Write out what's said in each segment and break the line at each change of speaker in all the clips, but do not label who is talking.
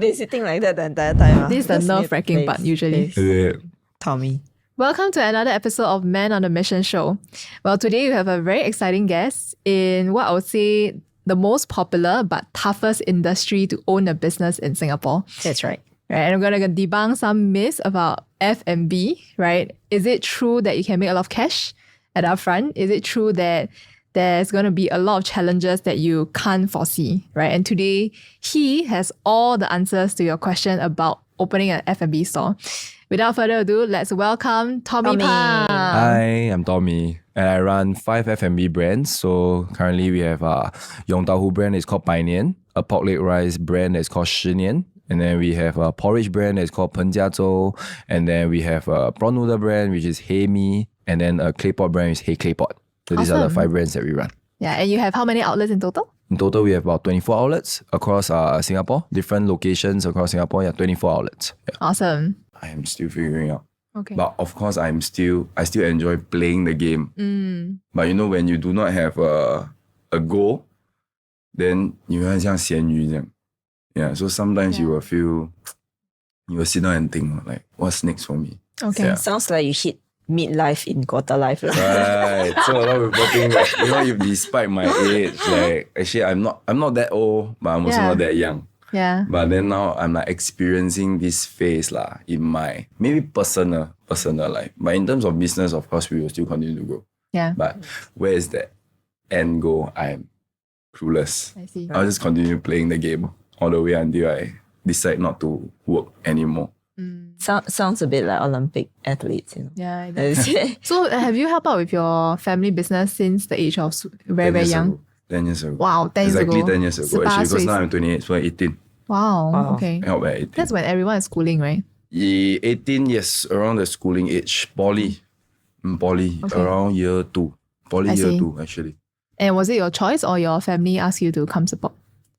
They sitting like that the entire time.
This is the nerve-wracking part usually.
Tommy.
Welcome to another episode of Man on a Mission show. Well, today we have a very exciting guest in what I would say the most popular but toughest industry to own a business in Singapore.
That's right.
Right, and I'm going to debunk some myths about F&B, right? Is it true that you can make a lot of cash at upfront? Is it true that there's going to be a lot of challenges that you can't foresee, right? And today, he has all the answers to your question about opening an F&B store. Without further ado, let's welcome Tommy Pang.
Hi, I'm Tommy, and I run 5 F&B brands. So currently we have a Yong Tau Hu brand that's called Pioneer, a pork leg rice brand that's called Shinian, and then we have a porridge brand that's called Pen Jia Zhou, and then we have a prawn noodle brand which is Hey Me, and then a clay pot brand is Hey Clay Pot. So these are the 5 brands that we run.
Yeah, and you have how many outlets in total?
In total, we have about 24 outlets across Singapore, different locations across Singapore. 24 outlets. Yeah.
Awesome.
I am still figuring out.
Okay.
But of course, I still enjoy playing the game. But you know, when you do not have a goal, then you are 像咸鱼这样. Yeah. So sometimes you will sit down and think like, what's next for me?
Okay.
Yeah.
Sounds like you hit midlife in quarter life.
Right. So a lot of people think that, you know, if despite my age, like actually I'm not that old, but I'm also not that young.
Yeah.
But then now I'm like experiencing this phase lah in my maybe personal life. But in terms of business, of course, we will still continue to grow.
Yeah.
But where is that end goal? I'm clueless.
I see.
I'll just continue playing the game all the way until I decide not to work anymore.
Sounds a bit like Olympic athletes, you know.
Yeah. So have you helped out with your family business since the age of very young?
10 years ago.
Wow, 10 years
exactly
ago.
10 years ago, actually, because now I'm 28, so 18.
Wow. Okay.
I help at 18.
That's when everyone is schooling, right?
18, yes, around the schooling age. Poly,
Okay.
around year 2. Poly
I
year
see.
2, actually.
And was it your choice or your family asked you to come support?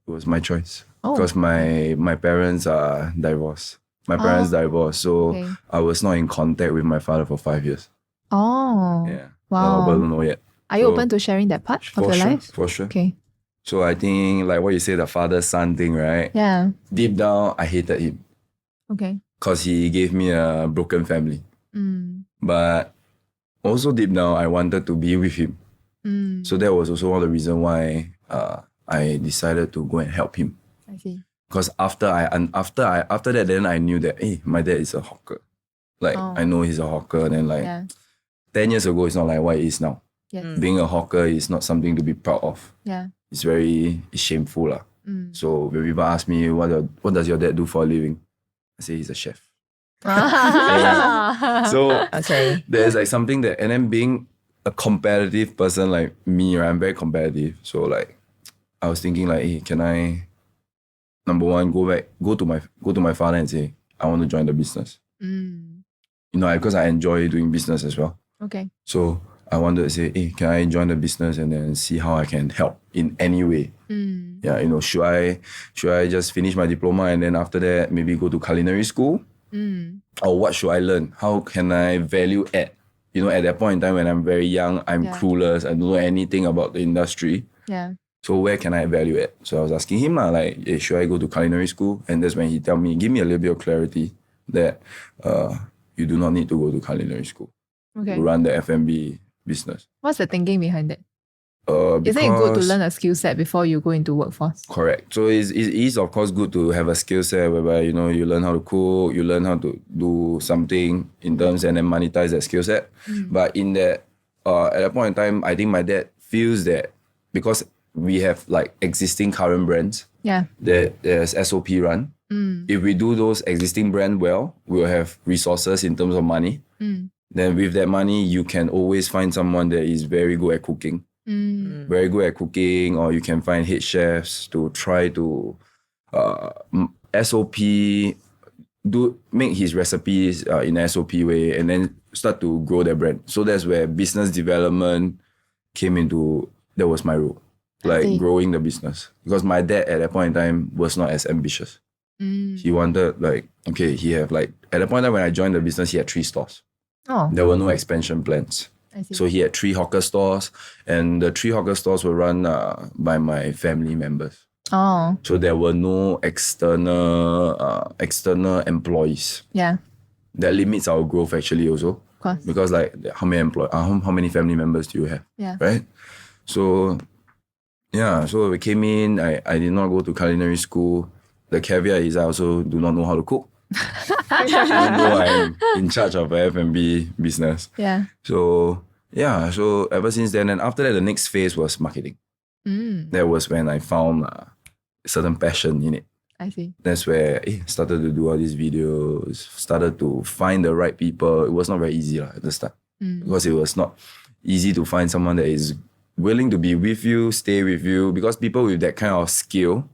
It was my choice.
Oh.
Because my parents are divorced. My parents divorced, so
Okay.
I was not in contact with my father for 5 years.
Oh.
Yeah.
Wow.
A lot of people don't know yet.
Are you
So,
open to sharing that part of
For
your
sure,
life?
for sure.
Okay.
So I think like what you say, the father-son thing, right?
Yeah.
Deep down, I hated him.
Okay.
Because he gave me a broken family. But also deep down, I wanted to be with him. So that was also one of the reasons why I decided to go and help him.
I see.
Because after that, then I knew that, hey, my dad is a hawker. Like, I know he's a hawker. Then like,
Yeah.
10 years ago, it's not like what it is now.
Yes.
Being a hawker is not something to be proud of.
Yeah.
It's shameful lah. So when people ask me, what does your dad do for a living? I say he's a chef. So
Okay.
there's like something that, and then being a competitive person like me, right, I'm very competitive. So like, I was thinking like, hey, can I, number one, go to my father and say, I want to join the business. You know, because I enjoy doing business as well.
Okay.
So I wanted to say, hey, can I join the business and then see how I can help in any way? Yeah, you know, should I just finish my diploma and then after that maybe go to culinary school? Or what should I learn? How can I value add? You know, at that point in time when I'm very young, I'm clueless. I don't know anything about the industry.
Yeah.
So where can I value add? So I was asking him like, hey, should I go to culinary school? And that's when he tell me, give me a little bit of clarity that you do not need to go to culinary school
Okay.
to run the F&B business.
What's the thinking behind it? Isn't it good to
Because-
learn a skill set before you go into workforce?
Correct. So it is of course good to have a skill set whereby, you know, you learn how to cook, you learn how to do something in terms and then monetize that skill set. But in that, at that point in time, I think my dad feels that because we have like existing current brands
Yeah.
that there's SOP run. If we do those existing brand well, we'll have resources in terms of money. Then with that money, you can always find someone that is very good at cooking. Very good at cooking, or you can find head chefs to try to SOP, make his recipes in SOP way, and then start to grow their brand. So that's where business development came into. That was my role, like growing the business. Because my dad at that point in time was not as ambitious. He wanted he have at the point in time when I joined the business, he had 3 stores.
Oh.
There were no expansion plans.
I see.
So he had 3 hawker stores, and the 3 hawker stores were run by my family members.
Oh,
So there were no external employees.
yeah.
That limits our growth actually also.
Of course.
Because like how many family members do you have?
Yeah.
Right? So yeah, so we came in, I did not go to culinary school. The caveat is I also do not know how to cook. Even though I'm in charge of a F&B business.
Yeah.
So yeah, so ever since then, and after that, the next phase was marketing. That was when I found a certain passion in it.
I see.
That's where I started to do all these videos, started to find the right people. It was not very easy at the start because it was not easy to find someone that is willing to be with you, stay with you, because people with that kind of skill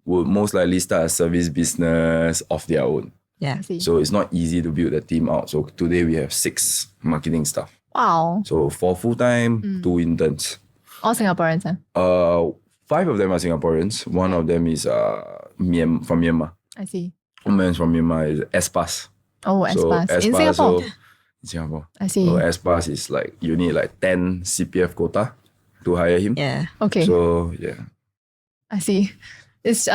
would most likely start a service business of their own.
Yeah.
I see.
So it's not easy to build a team out. So today we have 6 marketing staff.
Wow.
So 4 full-time, 2 interns.
All Singaporeans, huh?
5 of them are Singaporeans. One of them is from Myanmar.
I see.
One man from Myanmar is S-Pass.
Oh,
So
S-Pass. In Singapore?
In Singapore.
I see.
So S-Pass is like, you need like 10 CPF quota to hire him.
Yeah.
Okay.
So yeah.
I see. It's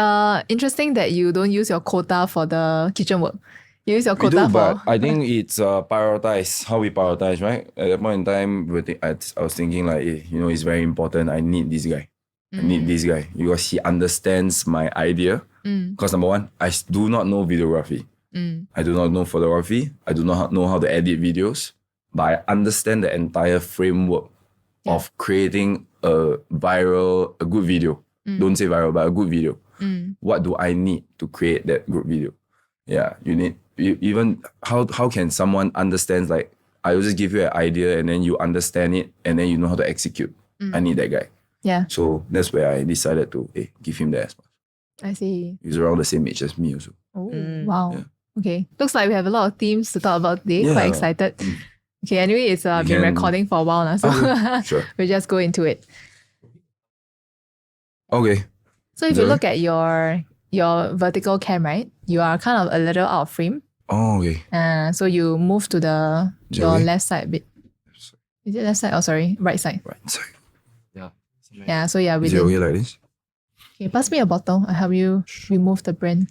interesting that you don't use your quota for the kitchen work. You use your
We
quota
do,
for...
but I think it's prioritize, how we prioritize, right? At that point in time, I was thinking like, it's very important. I need this guy. I need this guy because he understands my idea. Because number one, I do not know videography. I do not know photography. I do not know how to edit videos. But I understand the entire framework of creating a good video. Don't say viral, but a good video. What do I need to create that good video? Yeah, how can someone understand, like, I will just give you an idea and then you understand it and then you know how to execute. I need that guy.
Yeah.
So that's where I decided to give him the S-Pass.
I see.
He's around the same age as me also.
Oh, wow.
Yeah.
Okay. Looks like we have a lot of themes to talk about today.
Yeah.
Quite excited. Okay, anyway, it's been
can-
recording for a while now, so
Sure.
we'll just go into it.
Okay.
So if you
Sorry?
look at your vertical cam, right, you are kind of a little out of frame.
Oh, okay.
So you move to your
okay?
left side a bit. Is it left side? Oh, sorry, right side.
Right. Sorry.
Yeah, so yeah,
Is it
within.
okay like this?
Okay, pass me a bottle. I'll help you remove the brand.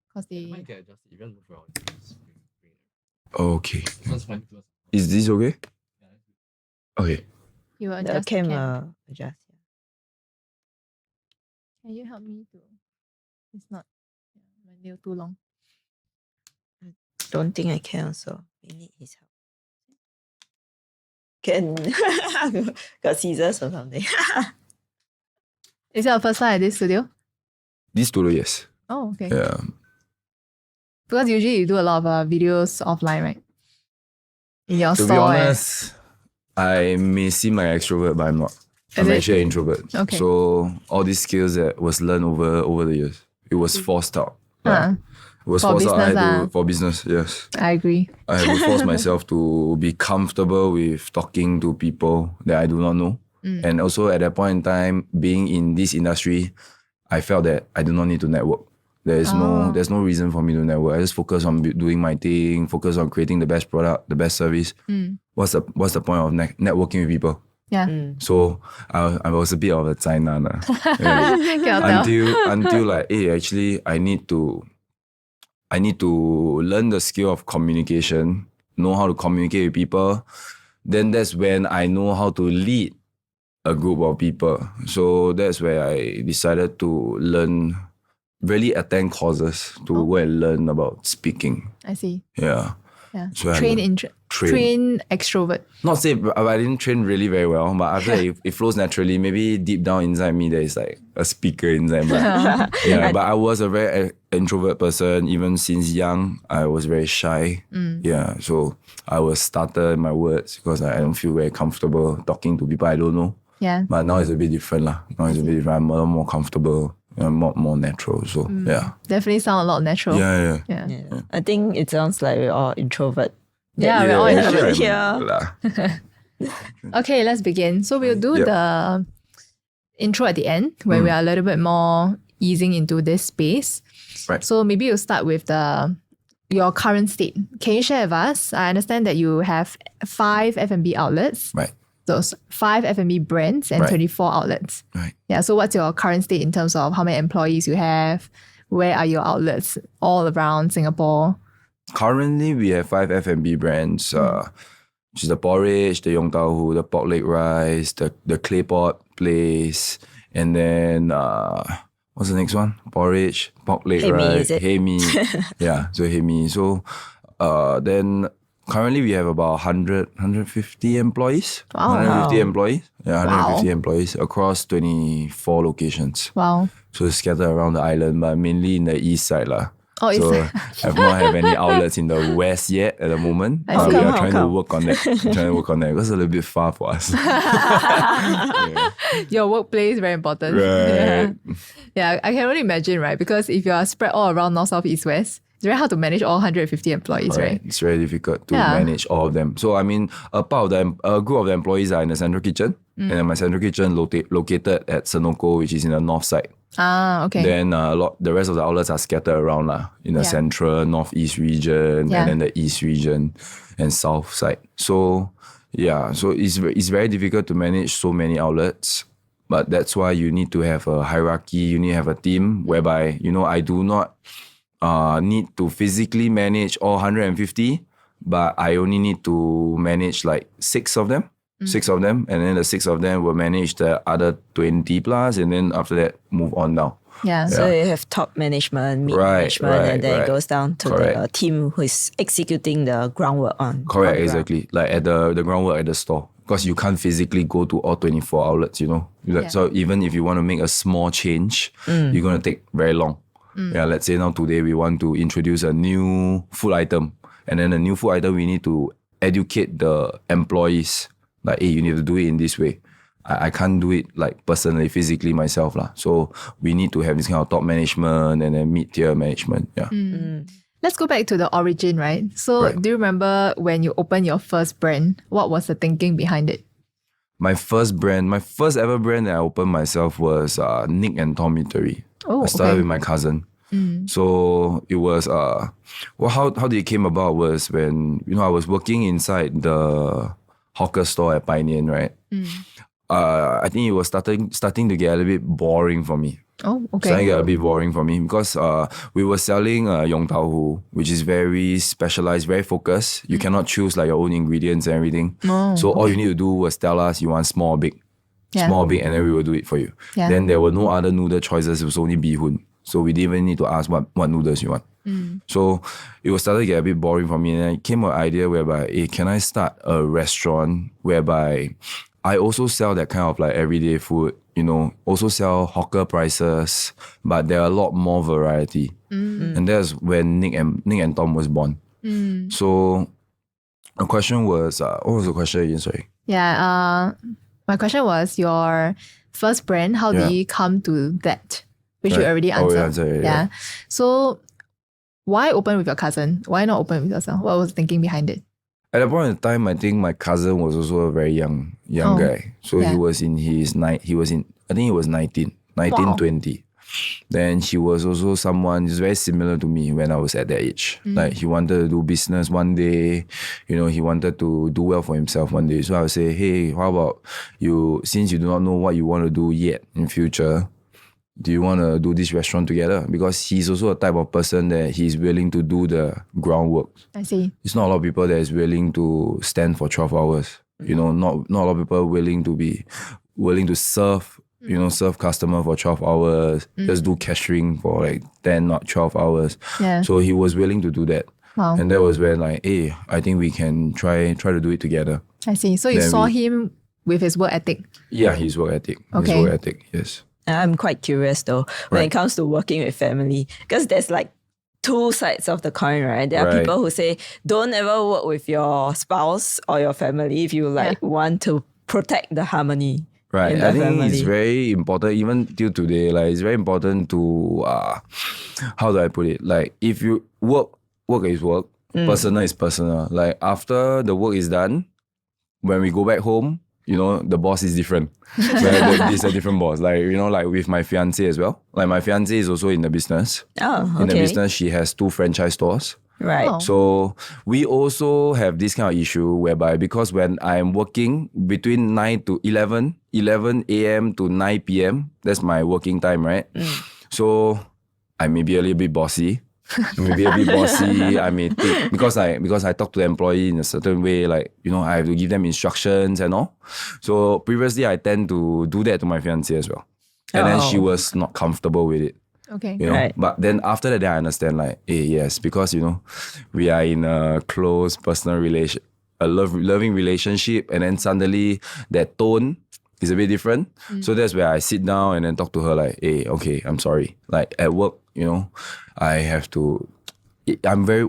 Because they...
Okay. Is this okay? Okay.
You will
The
adjust the cam.
camera adjust.
Can you help me to... It's not... my nail too long.
Don't think I can also. We need his help. Can got scissors or something.
Is it your first time at this studio?
This studio, yes.
Oh, okay.
Yeah.
Because usually you do a lot of videos offline, right? In your
To
store.
be honest, I may seem like an extrovert, but I'm not. I'm
Is it?
actually an introvert.
Okay.
So all these skills that was learned over the years, it was forced out.
Huh.
It was
For
forced out. I
business,
had to, for business, yes.
I agree.
I had to force myself to be comfortable with talking to people that I do not know. And also at that point in time, being in this industry, I felt that I do not need to network. There's no reason for me to network. I just focus on doing my thing, focus on creating the best product, the best service. What's the point of networking with people?
Yeah.
So I was a bit of a China
Cannot tell.
until like, actually I need to learn the skill of communication, know how to communicate with people. Then that's when I know how to lead a group of people. So that's where I decided to really attend courses to go and learn about speaking.
I see.
Yeah.
Yeah.
So I
Train extrovert.
Not say, but I didn't train really very well, but after it flows naturally. Maybe deep down inside me, there is like a speaker inside. But, yeah, but I was a very introvert person. Even since young, I was very shy. Yeah, so I was stutter in my words because I don't feel very comfortable talking to people I don't know.
Yeah.
But now it's a bit different lah. Now it's a bit different. I'm a lot more comfortable. More natural. So yeah.
Definitely sound a lot natural.
Yeah.
Yeah. I think it sounds like we're all introvert.
Yeah, we're all introvert.
Yeah.
Okay, let's begin. So we'll do the intro at the end when we are a little bit more easing into this space.
Right.
So maybe you'll start with your current state. Can you share with us? I understand that you have 5 F&B outlets.
Right.
those 5 F&B brands and
Right.
24 outlets.
Right.
Yeah. So what's your current state in terms of how many employees you have? Where are your outlets all around Singapore?
Currently, we have 5 F&B brands, which is the porridge, the yong tau hu, the pork leg rice, the clay pot place, and then what's the next one? Porridge, pork leg
Hae mee,
rice,
is it?
hae mee. Yeah, so hae mee. So then currently we have about 150 employees.
Wow.
150 employees. Yeah, 150
Wow.
employees across 24 locations.
Wow.
So scattered around the island, but mainly in the east side lah.
Oh,
So
it's
I've not have any outlets in the west yet at the moment.
I see.
We are
How
trying to
come?
work on that. Because it's a little bit far for us.
your workplace is very important.
Right.
Yeah, I can only imagine, right? Because if you are spread all around north, south, east, west, it's very hard to manage all 150 employees, right?
It's very difficult to
Yeah.
manage all of them. So I mean, a group of the employees are in the central kitchen, and then my central kitchen located at Senoko, which is in the north side.
Ah, okay.
Then the rest of the outlets are scattered around lah, in the
Yeah.
central, northeast region,
Yeah.
and then the east region and south side. So yeah, so it's very difficult to manage so many outlets. But that's why you need to have a hierarchy. You need to have a team whereby I do not need to physically manage all 150, but I only need to manage like 6 of them. 6 of them, and then the 6 of them will manage the other 20 plus, and then after that move on down.
Yeah.
So you have top management, mid management, and then it goes down to the team who is executing the groundwork on.
Correct,
on the
exactly. Like at the groundwork at the store. Because you can't physically go to all 24 outlets, So even if you want to make a small change, you're going to take very long. Yeah, let's say now today we want to introduce a new food item. And then a new food item, we need to educate the employees. Like, hey, you need to do it in this way. I can't do it like personally, physically myself lah. So we need to have this kind of top management and then mid-tier management. Yeah.
Let's go back to the origin, right? So
Right.
do you remember when you opened your first brand? What was the thinking behind it?
My first ever brand that I opened myself was Nick and Tom Eatery.
Oh,
I started
okay.
with my cousin. So it was how did it came about was when I was working inside the hawker store at Pioneer, right? I think it was starting to get a little bit boring for me.
Oh, okay.
Starting to get a bit boring for me because we were selling yong tau hu, which is very specialized, very focused. You cannot choose like your own ingredients and everything.
Oh,
So all you need to do was tell us you want small or big.
Yeah.
Small or big, and then we will do it for you.
Yeah.
Then there were no other noodle choices. It was only bihun. So we didn't even need to ask what noodles you want. So it was starting to get a bit boring for me. And it came an idea whereby, hey, can I start a restaurant whereby I also sell that kind of like everyday food, also sell hawker prices, but there are a lot more variety. And that's when Nick and Tom was born. So the question was, what was the question again? Sorry.
Yeah. My question was your first brand. How did you come to that? Which you
Right.
already
Oh, we
answered.
answered it,
Yeah. So why open with your cousin? Why not open with yourself? What was the thinking behind it?
At that point in time, I think my cousin was also a very young guy. So
yeah.
he was in I think he was 19,
Wow.
20. Then he was also someone who's very similar to me when I was at that age. Like he wanted to do business one day, he wanted to do well for himself one day. So I would say, hey, how about you, since you do not know what you want to do yet in future, do you want to do this restaurant together? Because he's also a type of person that he's willing to do the groundwork.
I see.
It's not a lot of people that is willing to stand for 12 hours. Not a lot of people are willing to serve, serve customer for 12 hours, just do cashiering for like 10, not 12 hours.
Yeah.
So he was willing to do that.
Wow.
And that was when like, hey, I think we can try to do it together.
I see. So you
Then
saw him with his work ethic.
Yeah, his work ethic.
Okay.
His work ethic, yes.
I'm quite curious though when it
Right.
comes to working with family, because there's like two sides of the coin, right? There are
Right.
people who say don't ever work with your spouse or your family if you want to protect the harmony.
Right.
in the
I think
family.
it's very important, even till today, like it's very important to how do I put it? Like if you work is work, personal is personal. Like after the work is done, when we go back home, the boss is different. It's a different boss. Like, like with my fiance as well. Like my fiance is also in the business.
Oh,
In the
okay.
business, she has 2 franchise stores.
Right.
Oh.
So we also have this kind of issue whereby because when I'm working between 9 to 11 a.m. to 9 p.m., that's my working time, right? So I may be a little bit bossy. I may take because I talk to the employee in a certain way, like, you know, I have to give them instructions and all. So previously I tend to do that to my fiancée as well. And then she was not comfortable with it.
Okay.
You know,
Right.
but then after that, I understand like, hey, yes, because you know, we are in a close personal relation, a loving relationship, and then suddenly that tone is a bit different. So that's where I sit down and then talk to her like, hey, okay, I'm sorry. Like at work, you know, I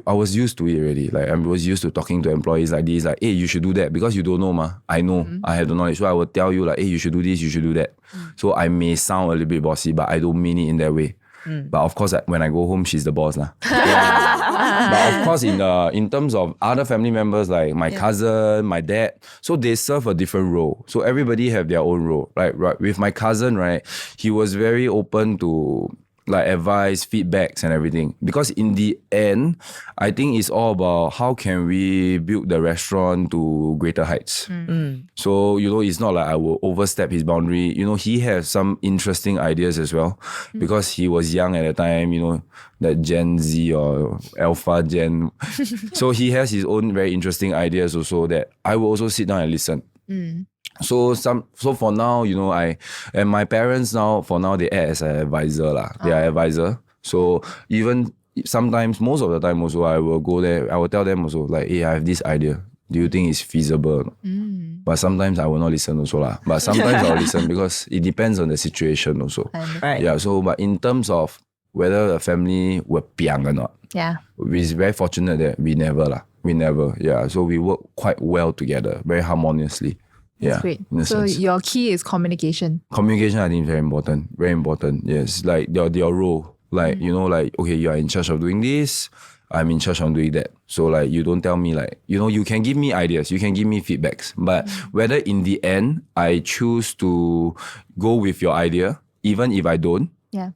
was used to it already. Like I was used to talking to employees like this, like, hey, you should do that because you don't know, ma. I know, I have the knowledge. So I will tell you like, hey, you should do this, you should do that. So I may sound a little bit bossy, but I don't mean it in that way. But of course, when I go home, she's the boss lah. But of course, in terms of other family members like my cousin, my dad, so they serve a different role. So everybody have their own role. Right. With my cousin, right, he was very open to like advice, feedbacks and everything. Because in the end, I think it's all about how can we build the restaurant to greater heights. So, you know, it's not like I will overstep his boundary. You know, he has some interesting ideas as well. Because he was young at the time, you know, that Gen Z or Alpha Gen. So he has his own very interesting ideas also that I will also sit down and listen. So for now, you know, and my parents now, for now, they act as an advisor lah. They are advisor. So even sometimes, most of the time also, I will go there. I will tell them also like, hey, I have this idea. Do you think it's feasible? But sometimes I will not listen also lah. But sometimes I'll listen because it depends on the situation also.
Right.
Yeah. So, but in terms of whether the family were piang or not, we're very fortunate that we never lah. We never. Yeah. So we work quite well together, very harmoniously.
That's great. So your key is communication.
Communication, I think, is very important. Very important. Yes. Like your role. Like, you know, like, okay, you are in charge of doing this. I'm in charge of doing that. So like, you don't tell me like, you know, you can give me ideas. You can give me feedbacks. But whether in the end, I choose to go with your idea, even if I don't,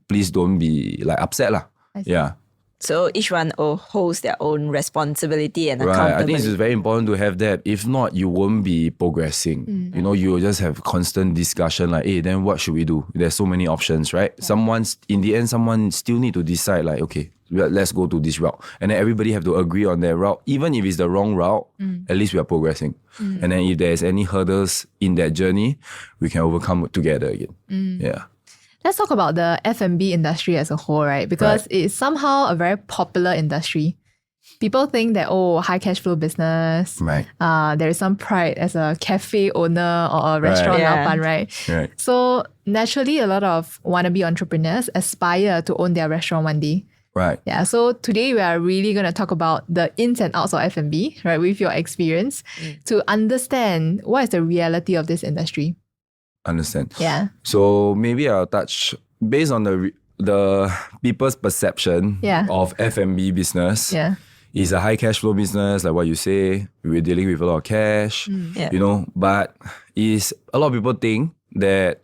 please don't be like upset lah. Yeah.
So each one holds their own responsibility and
Right.
accountability.
I think it's very important to have that. If not, you won't be progressing. You know, you will just have constant discussion like, hey, then what should we do? There's so many options, right? In the end, someone still need to decide like, okay, let's go to this route. And then everybody have to agree on that route. Even if it's the wrong route, at least we are progressing. And then if there's any hurdles in that journey, we can overcome it together again. Yeah.
Let's talk about the F&B industry as a whole, right? Because it's somehow a very popular industry. People think that, high cash flow business.
Right.
There is some pride as a cafe owner or a restaurant laoban, right?
Right.
So naturally, a lot of wannabe entrepreneurs aspire to own their restaurant one day.
Right.
Yeah. So today we are really going to talk about the ins and outs of F&B, right? With your experience to understand what is the reality of this industry.
Understand.
Yeah.
So maybe I'll touch based on the people's perception of F&B business.
Yeah.
It's a high cash flow business, like what you say. We're dealing with a lot of cash, you know. But a lot of people think that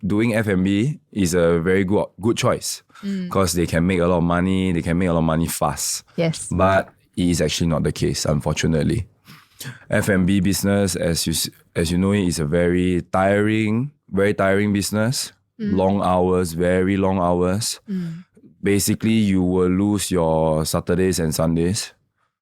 doing F&B is a very good choice because they can make a lot of money. They can make a lot of money fast.
Yes.
But it is actually not the case, unfortunately. F&B business, as you know, is a very tiring business. Long hours, very long hours. Basically, you will lose your Saturdays and Sundays.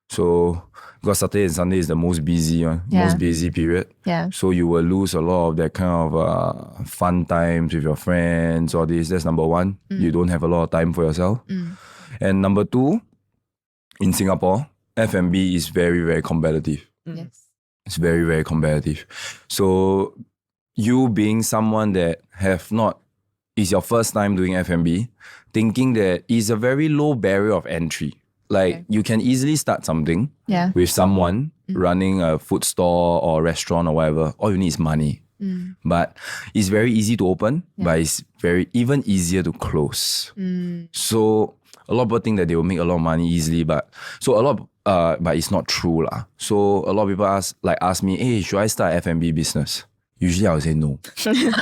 So, because Saturday and Sunday is the most busy one, most busy period.
Yeah.
So you will lose a lot of that kind of fun times with your friends, all this. That's number one. You don't have a lot of time for yourself. And number two, in Singapore, F&B is very, very competitive.
Yes.
It's very, very competitive. So you being someone that is your first time doing F&B, thinking that it's a very low barrier of entry. Like you can easily start something with someone running a food store or restaurant or whatever. All you need is money. But it's very easy to open, but it's even easier to close. So a lot of people think that they will make a lot of money easily, but it's not true lah. So a lot of people ask me, hey, should I start F&B business? Usually I would say no.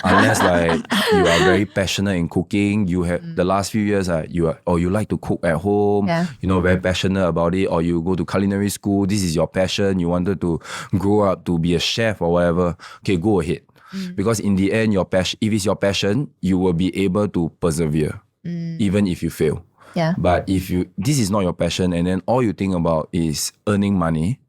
Unless like you are very passionate in cooking, you have the last few years you like to cook at home, very passionate about it, or you go to culinary school, this is your passion, you wanted to grow up to be a chef or whatever, okay, go ahead. Because in the end, if it's your passion, you will be able to persevere, even if you fail.
Yeah.
But if this is not your passion and then all you think about is earning money,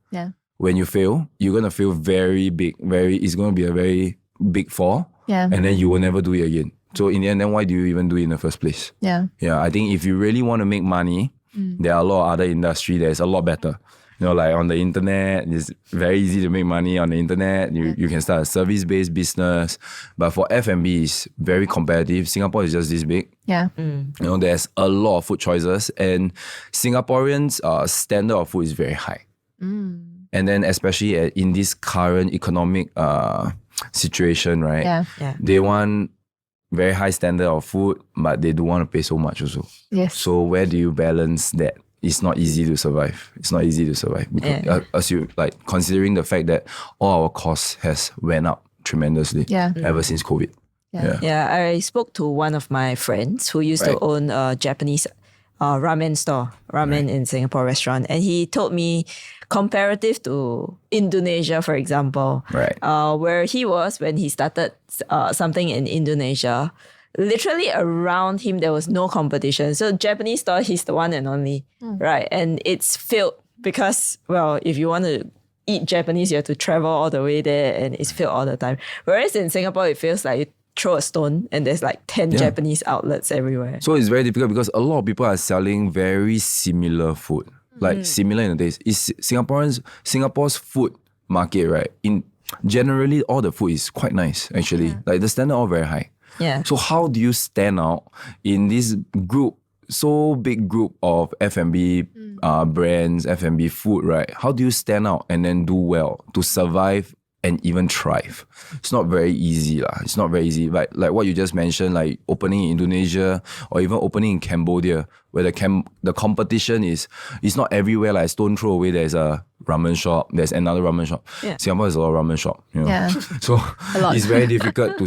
when you fail, you're going to feel very big, it's going to be a very big fall.
Yeah.
And then you will never do it again. So in the end, then why do you even do it in the first place?
Yeah.
Yeah, I think if you really want to make money, there are a lot of other industry that is a lot better. Like on the internet, it's very easy to make money on the internet. You can start a service-based business. But for F&B, it's very competitive. Singapore is just this big.
Yeah.
There's a lot of food choices. And Singaporeans' standard of food is very high. And then especially in this current economic situation, right?
Yeah.
They want very high standard of food, but they don't want to pay so much also.
Yes.
So where do you balance that? It's not easy to survive. Because, as you considering the fact that all our costs has went up tremendously ever since COVID.
Yeah, I spoke to one of my friends who used to own a Japanese ramen store, in Singapore restaurant. And he told me, comparative to Indonesia, for example, where he was when he started something in Indonesia, literally around him, there was no competition. So Japanese store, he's the one and only, right? And it's filled because, well, if you want to eat Japanese, you have to travel all the way there and it's filled all the time. Whereas in Singapore, it feels like you throw a stone and there's like 10 Japanese outlets everywhere.
So it's very difficult because a lot of people are selling very similar food, similar in the taste. It's Singapore's food market, right? Generally, all the food is quite nice, actually. Like the standard all very high.
Yeah.
So how do you stand out in this group, so big group of F&B brands, F&B food, right? How do you stand out and then do well to survive and even thrive? It's not very easy. It's not very easy. Like what you just mentioned, like opening in Indonesia or even opening in Cambodia, where the competition is not everywhere. Like stone throw away, there's a ramen shop, there's another ramen shop. Yeah. Singapore is a lot of ramen shop. So it's very difficult to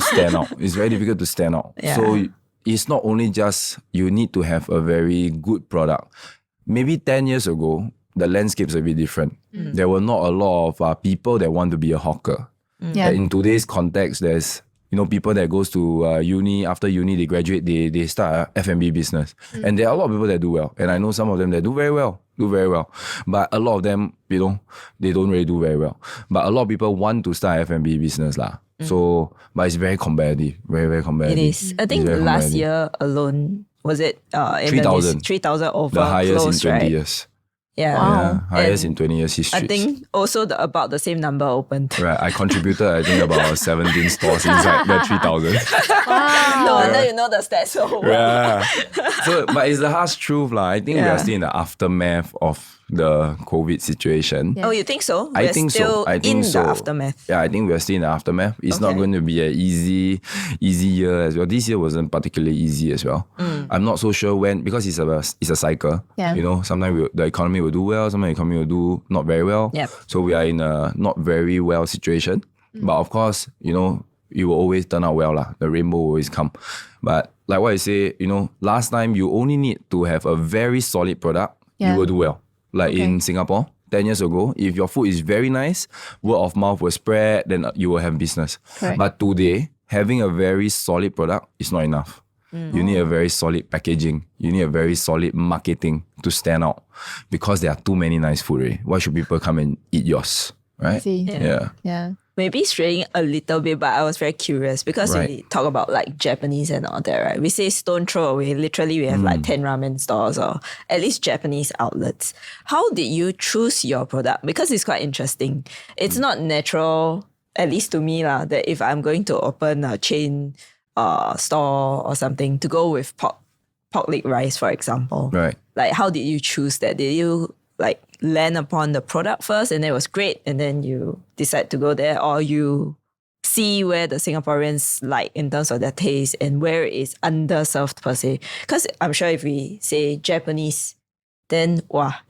stand out.
Yeah.
So it's not only just you need to have a very good product. Maybe 10 years ago, the landscape's a bit different. There were not a lot of people that want to be a hawker. In today's context, there's people that goes to uni. After uni, they graduate, they start a F&B business. And there are a lot of people that do well. And I know some of them that do very well. But a lot of them, they don't really do very well. But a lot of people want to start F&B business. So, but it's very competitive. Very, very competitive.
It is. I think last year alone, was it
3,000.
3,000 over
the highest
closed,
in 20
right?
years.
Yeah.
Wow.
Highest in 20 years history.
I think also about the same number opened.
Right, I contributed, I think, about 17 stores inside the 3,000.
Wow.
No wonder you know the stats so well.
Yeah. So, but it's the harsh truth. I think we are still in the aftermath of the COVID situation.
Oh, you think so?
I think so. I think so.
The aftermath.
Yeah, I think we are still in the aftermath. It's not going to be an easy year as well. This year wasn't particularly easy as well. I'm not so sure when, because it's a cycle.
Yeah.
Sometimes the economy will do well, sometimes the economy will do not very well.
Yep.
So we are in a not very well situation. But of course, it will always turn out well. The rainbow will always come. But like what I say, last time you only need to have a very solid product, you will do well. Like in Singapore, 10 years ago, if your food is very nice, word of mouth will spread, then you will have business.
Correct.
But today, having a very solid product is not enough. You need a very solid packaging. You need a very solid marketing to stand out, because there are too many nice food already. Why should people come and eat yours? Right?
See.
Yeah.
Maybe straying a little bit, but I was very curious because we talk about like Japanese and all that, right? We say stone throw away. Literally, we have like 10 ramen stores or at least Japanese outlets. How did you choose your product? Because it's quite interesting. It's not natural, at least to me, that if I'm going to open a chain store or something, to go with pork leg rice, for example.
Right.
Like, how did you choose that? Did you land upon the product first and it was great and then you decide to go there, or you see where the Singaporeans like in terms of their taste and where it's underserved per se? Because I'm sure if we say Japanese, then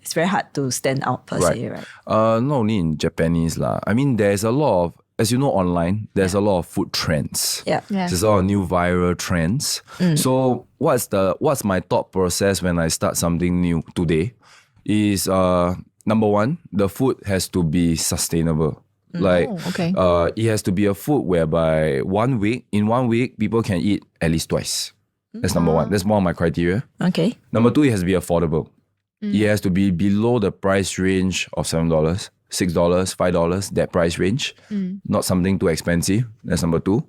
it's very hard to stand out per se, right?
Not only in Japanese I mean, there's a lot of as you know, online, there's a lot of food trends.
Yeah.
There's a lot of new viral trends. So what's my thought process when I start something new today is number one, the food has to be sustainable. It has to be a food whereby in 1 week, people can eat at least twice. That's number one. That's one of my criteria.
Okay.
Number two, it has to be affordable. It has to be below the price range of $7, $6, $5, that price range. Not something too expensive. That's number two.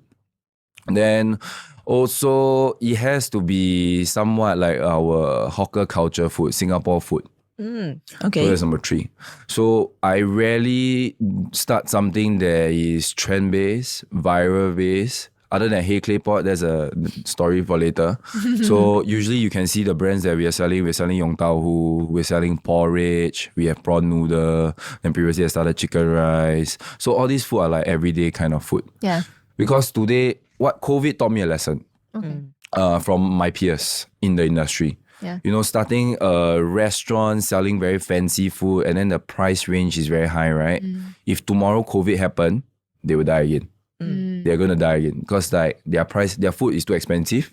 Then also, it has to be somewhat like our hawker culture food, Singapore food.
Okay.
So that's number three. So I rarely start something that is trend-based, viral-based. Other than Hey Claypot, there's a story for later. So usually you can see the brands that we are selling. We're selling Yong Tau Hu, we're selling porridge, we have prawn noodle, and previously I started chicken rice. So all these food are like everyday kind of food.
Yeah.
Because today, what COVID taught me a lesson from my peers in the industry.
Yeah.
You know, starting a restaurant selling very fancy food and then the price range is very high, right? If tomorrow COVID happened, they will die again. They're going to die again because like their food is too expensive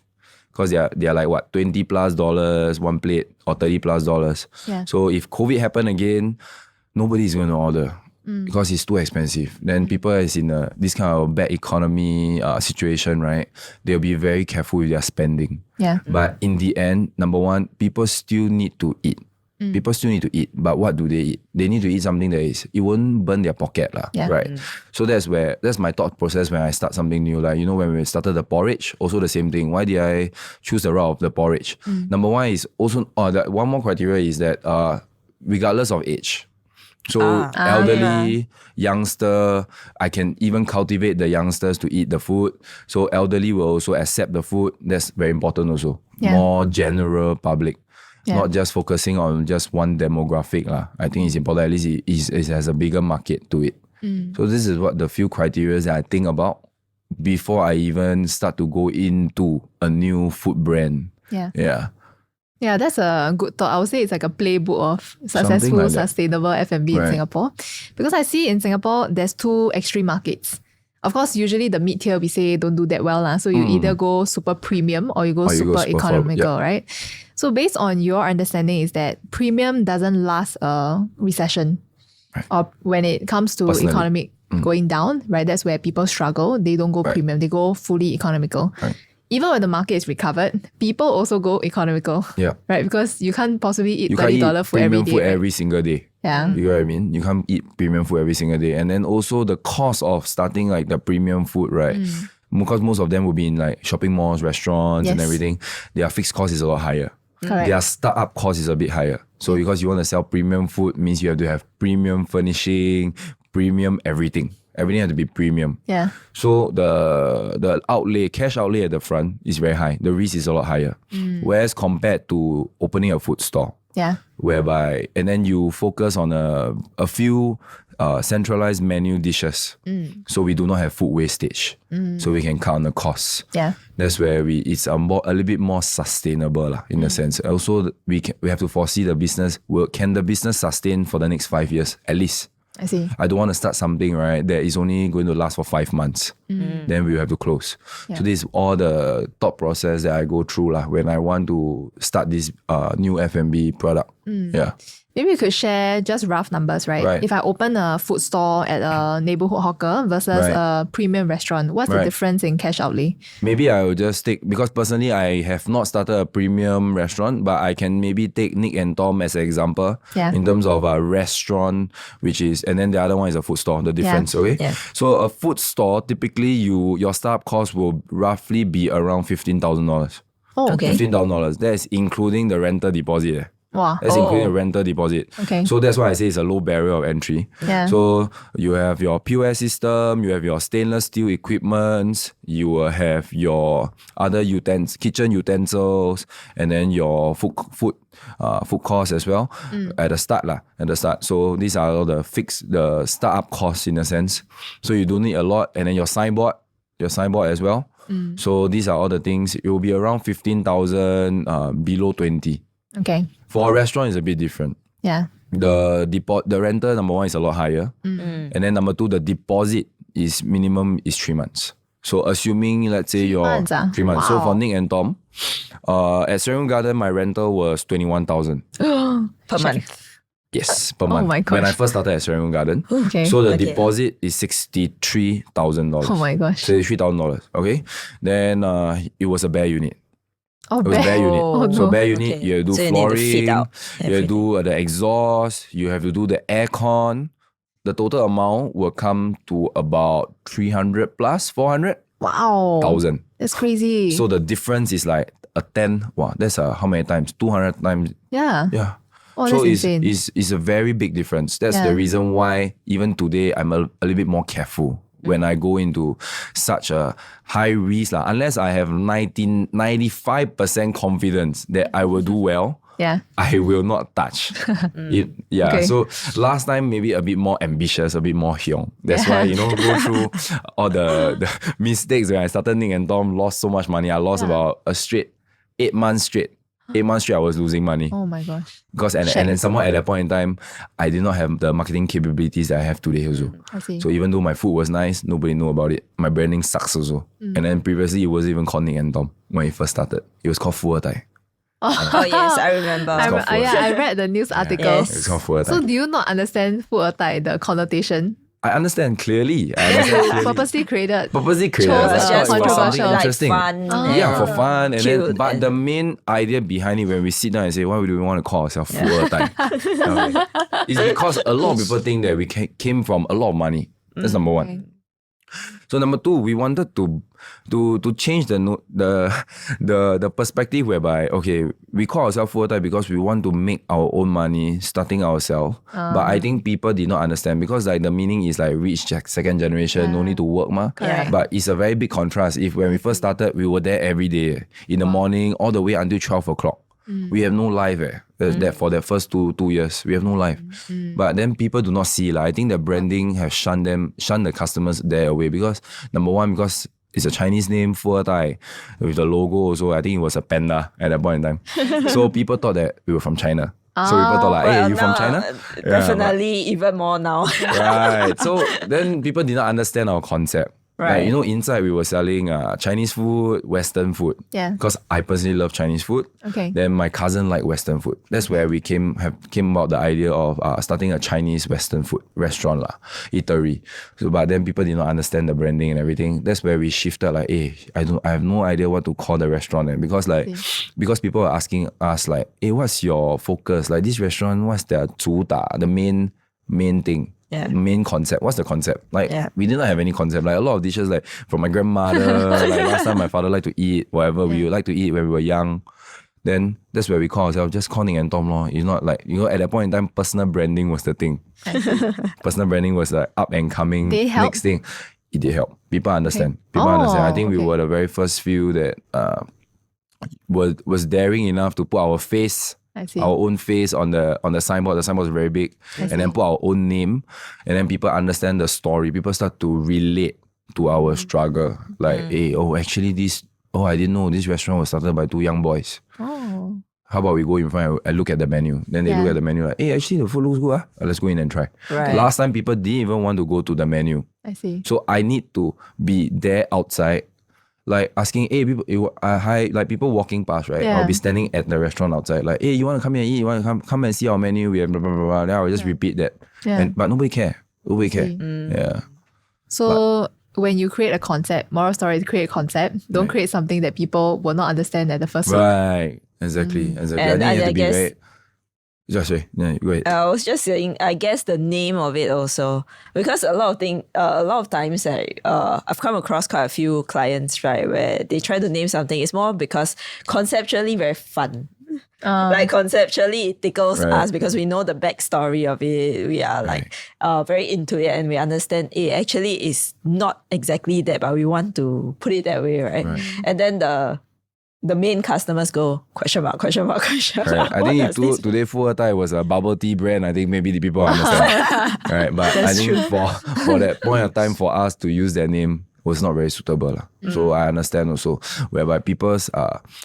because they are like what, $20+ one plate or $30+.
Yeah.
So if COVID happen again, nobody is going to order because it's too expensive. Then people is in this kind of bad economy situation, right? They'll be very careful with their spending.
Yeah.
But in the end, number one, people still need to eat. People still need to eat, but what do they eat? They need to eat something that it won't burn their pocket, right? So that's my thought process when I start something new. Like, you know, when we started the porridge, also the same thing. Why did I choose the route of the porridge? Number one is also, one more criteria is that regardless of age, so elderly, youngster, I can even cultivate the youngsters to eat the food. So elderly will also accept the food. That's very important also. More general public. Not just focusing on just one demographic. I think it's important. At least it has a bigger market to it. So this is what the few criteria that I think about before I even start to go into a new food brand.
Yeah, that's a good thought. I would say it's like a playbook of successful,
like
sustainable F&B in Singapore. Because I see in Singapore, there's two extreme markets. Of course, usually the mid-tier, we say don't do that well. So you either go super premium or you go super economical, right? So based on your understanding is that premium doesn't last a recession. Or when it comes to economic going down, right? That's where people struggle. They don't go premium. They go fully economical. Even when the market is recovered, people also go economical. Right? Because you can't possibly eat $30 food every day.
Food every single day.
Yeah.
You know what I mean? You can't eat premium food every single day. And then also the cost of starting like the premium food, right? Because most of them will be in like shopping malls, restaurants and everything. Their fixed cost is a lot higher.
Correct.
Their startup cost is a bit higher. So because you want to sell premium food means you have to have premium furnishing, premium everything. Everything has to be premium.
Yeah.
So the cash outlay at the front is very high. The risk is a lot higher. Whereas compared to opening a food store, whereby, and then you focus on a few centralized menu dishes. So we do not have food wastage. So we can cut on the costs. That's where it's a little bit more sustainable in a sense. Also, we have to foresee the business. Can the business sustain for the next 5 years at least?
I see.
I don't want to start something, right, that is only going to last for 5 months. Then we have to close. So this is all the thought process that I go through when I want to start this new F&B product.
Maybe you could share just rough numbers, right? If I open a food store at a neighborhood hawker versus a premium restaurant, what's the difference in cash outlay?
Maybe I will just take, because personally I have not started a premium restaurant, but I can maybe take Nick and Tom as an example in terms of a restaurant, which is, and then the other one is a food store, the difference, okay? So a food store, typically your startup cost will roughly be around $15,000.
Oh, okay.
$15,000. That's including the rental deposit.
Wow.
That's including a rental deposit.
Okay.
So that's why I say it's a low barrier of entry. So you have your POS system, you have your stainless steel equipment, you will have your other kitchen utensils, and then your food costs as well at the start. So these are all the startup costs in a sense. So you don't need a lot, and then your signboard as well. So these are all the things. It will be around 15,000, below 20.
Okay.
For a restaurant, it's a bit different. The rental, number one, is a lot higher. And then number two, the deposit is minimum is 3 months. So assuming, let's say you're 3 months. So for Nick and Tom, at Serangoon Garden, my rental was 21,000
per month.
Yes, per month.
my gosh.
When I first started at Serangoon Garden.
Okay.
So the deposit is $63,000.
Oh my gosh.
$63,000. Okay. Then it was a bare unit.
Oh,
It was bare unit.
Oh,
So
no.
bare unit,
Okay.
you have to do
So you need to
flooring,
fit out
you have to do the exhaust, you have to do the aircon. The total amount will come to about 300 plus 400,000.
Wow. That's crazy.
So the difference is like a 10. Wow, that's how many times? 200 times.
yeah.
Yeah.
Oh,
So
that's insane.
it's a very big difference. That's
Yeah.
the reason why even today I'm a little bit more careful when I go into such a high risk. Unless I have 95% confidence that I will do well,
yeah.
I will not touch it. Yeah.
Okay.
So last time maybe a bit more ambitious, a bit more hyung. That's why, go through all the mistakes when I started Nick and Tom, lost so much money. I lost about a straight 8 months straight. 8 months straight I was losing money.
Oh my gosh.
Because and then somehow at that point in time, I did not have the marketing capabilities that I have today also.
I see.
So even though my food was nice, nobody knew about it. My branding sucks also. And then previously it wasn't even called Nick and Tom when it first started. It was called Phu Thai.
Oh yes, I remember.
I read the news article.
Yes.
It's called Phu Thai.
So do you not understand Phu Thai, the connotation?
I understand clearly. I understand
You
clearly.
purposely created.
Purposely created.
Chose
I
It's
thought
just
it was
for
something
controversial.
interesting.
fun.
Yeah, for fun. And then,
Cute
but
and-
the main idea behind it, when we sit down and say, why do we want to call ourselves Phu Thai? It's because a lot of people think that we came from a lot of money. That's number one.
Okay.
So number two, we wanted to change the perspective whereby, okay, we call ourselves Phu Thai because we want to make our own money starting ourselves. But I think people did not understand because like the meaning is like rich second generation, no need to work ma.
Correct.
But it's a very big contrast. If when we first started, we were there every day in the morning all the way until 12 o'clock. We have no life that for the first two years. We have no life. But then people do not see. I think the branding has shunned the customers there away because number one, because it's a Chinese name, Phu Thai, with the logo also. I think it was a panda at that point in time. So people thought that we were from China. So people thought like, hey, you from
now,
China?
Definitely even more now.
Right. So then people did not understand our concept.
Right.
Like, inside we were selling Chinese food, Western food.
Yeah.
Because I personally love Chinese food.
Okay.
Then my cousin liked Western food. That's where we came about the idea of starting a Chinese Western food restaurant eatery. So, but then people did not understand the branding and everything. That's where we shifted. Like, hey, I have no idea what to call the restaurant. And because people are asking us like, hey, what's your focus? Like this restaurant, what's their 主打, the main thing?
Yeah.
Main concept. What's the concept? Like we didn't have any concept. Like a lot of dishes, like from my grandmother. Like last time my father liked to eat whatever we would like to eat when we were young. Then that's where we call ourselves just calling and Tom lor. It's not like at that point in time, personal branding was the thing. Personal branding was like up and coming.
They help?
Next thing, it did help. People understand. People understand. I think we
okay.
were the very first few that was daring enough to put our face.
I see.
Our own face on the signboard. The signboard was very big, and then put our own name, and then people understand the story. People start to relate to our struggle. Like, hey, actually I didn't know this restaurant was started by two young boys.
Oh.
How about we go in front and look at the menu? Then they look at the menu like, hey, actually the food looks good. Let's go in and try.
Right.
Last time people didn't even want to go to the menu.
I see.
So I need to be there outside, like asking, hey, people, hi, like people walking past, right?
Yeah.
I'll be standing at the restaurant outside, like, hey, you want to come here and eat? You want to come and see our menu? We have blah, blah, blah, blah. Then I'll just repeat that.
Yeah.
But nobody care. Nobody care.
see.
Yeah.
So when you create a concept, moral story is create a concept. Don't create something that people will not understand at the first look.
Right. Exactly. Exactly.
And
I think you
I
have to be
guess-
very... Just say, yeah, go ahead.
I was just saying, I guess the name of it also, because a lot of times, I've come across quite a few clients, right, where they try to name something. It's more because conceptually very fun. Like conceptually it tickles us because we know the backstory of it. We are like very into it and we understand it actually is not exactly that, but we want to put it that way, right? And then the main customers go question mark.
Right. I think if today Phu Thai was a bubble tea brand, I think maybe the people understand. Right. But I think for that point of time for us to use that name was not very suitable. So I understand also whereby people's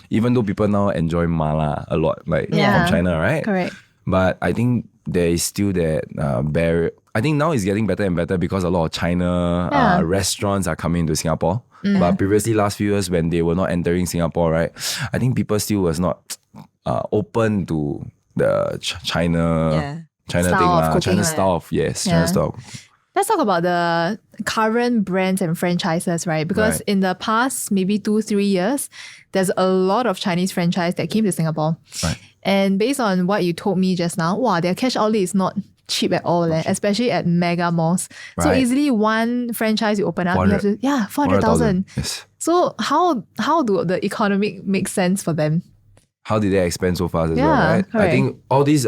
even though people now enjoy mala a lot, like from China, right?
Correct.
But I think there is still that barrier. I think now it's getting better and better because a lot of China restaurants are coming to Singapore. But previously, last few years when they were not entering Singapore, right? I think people still was not open to the China thing, China style. China style.
Let's talk about the current brands and franchises, right? Because in the past, maybe 2-3 years, there's a lot of Chinese franchise that came to Singapore.
Right.
And based on what you told me just now, wow, their cash outlay is not cheap at all, especially at mega malls. Right. So easily one franchise you open up, you have to 400,000.
Yes.
So how do the economic make sense for them?
How did they expand so fast as well, right? Correct. I think all these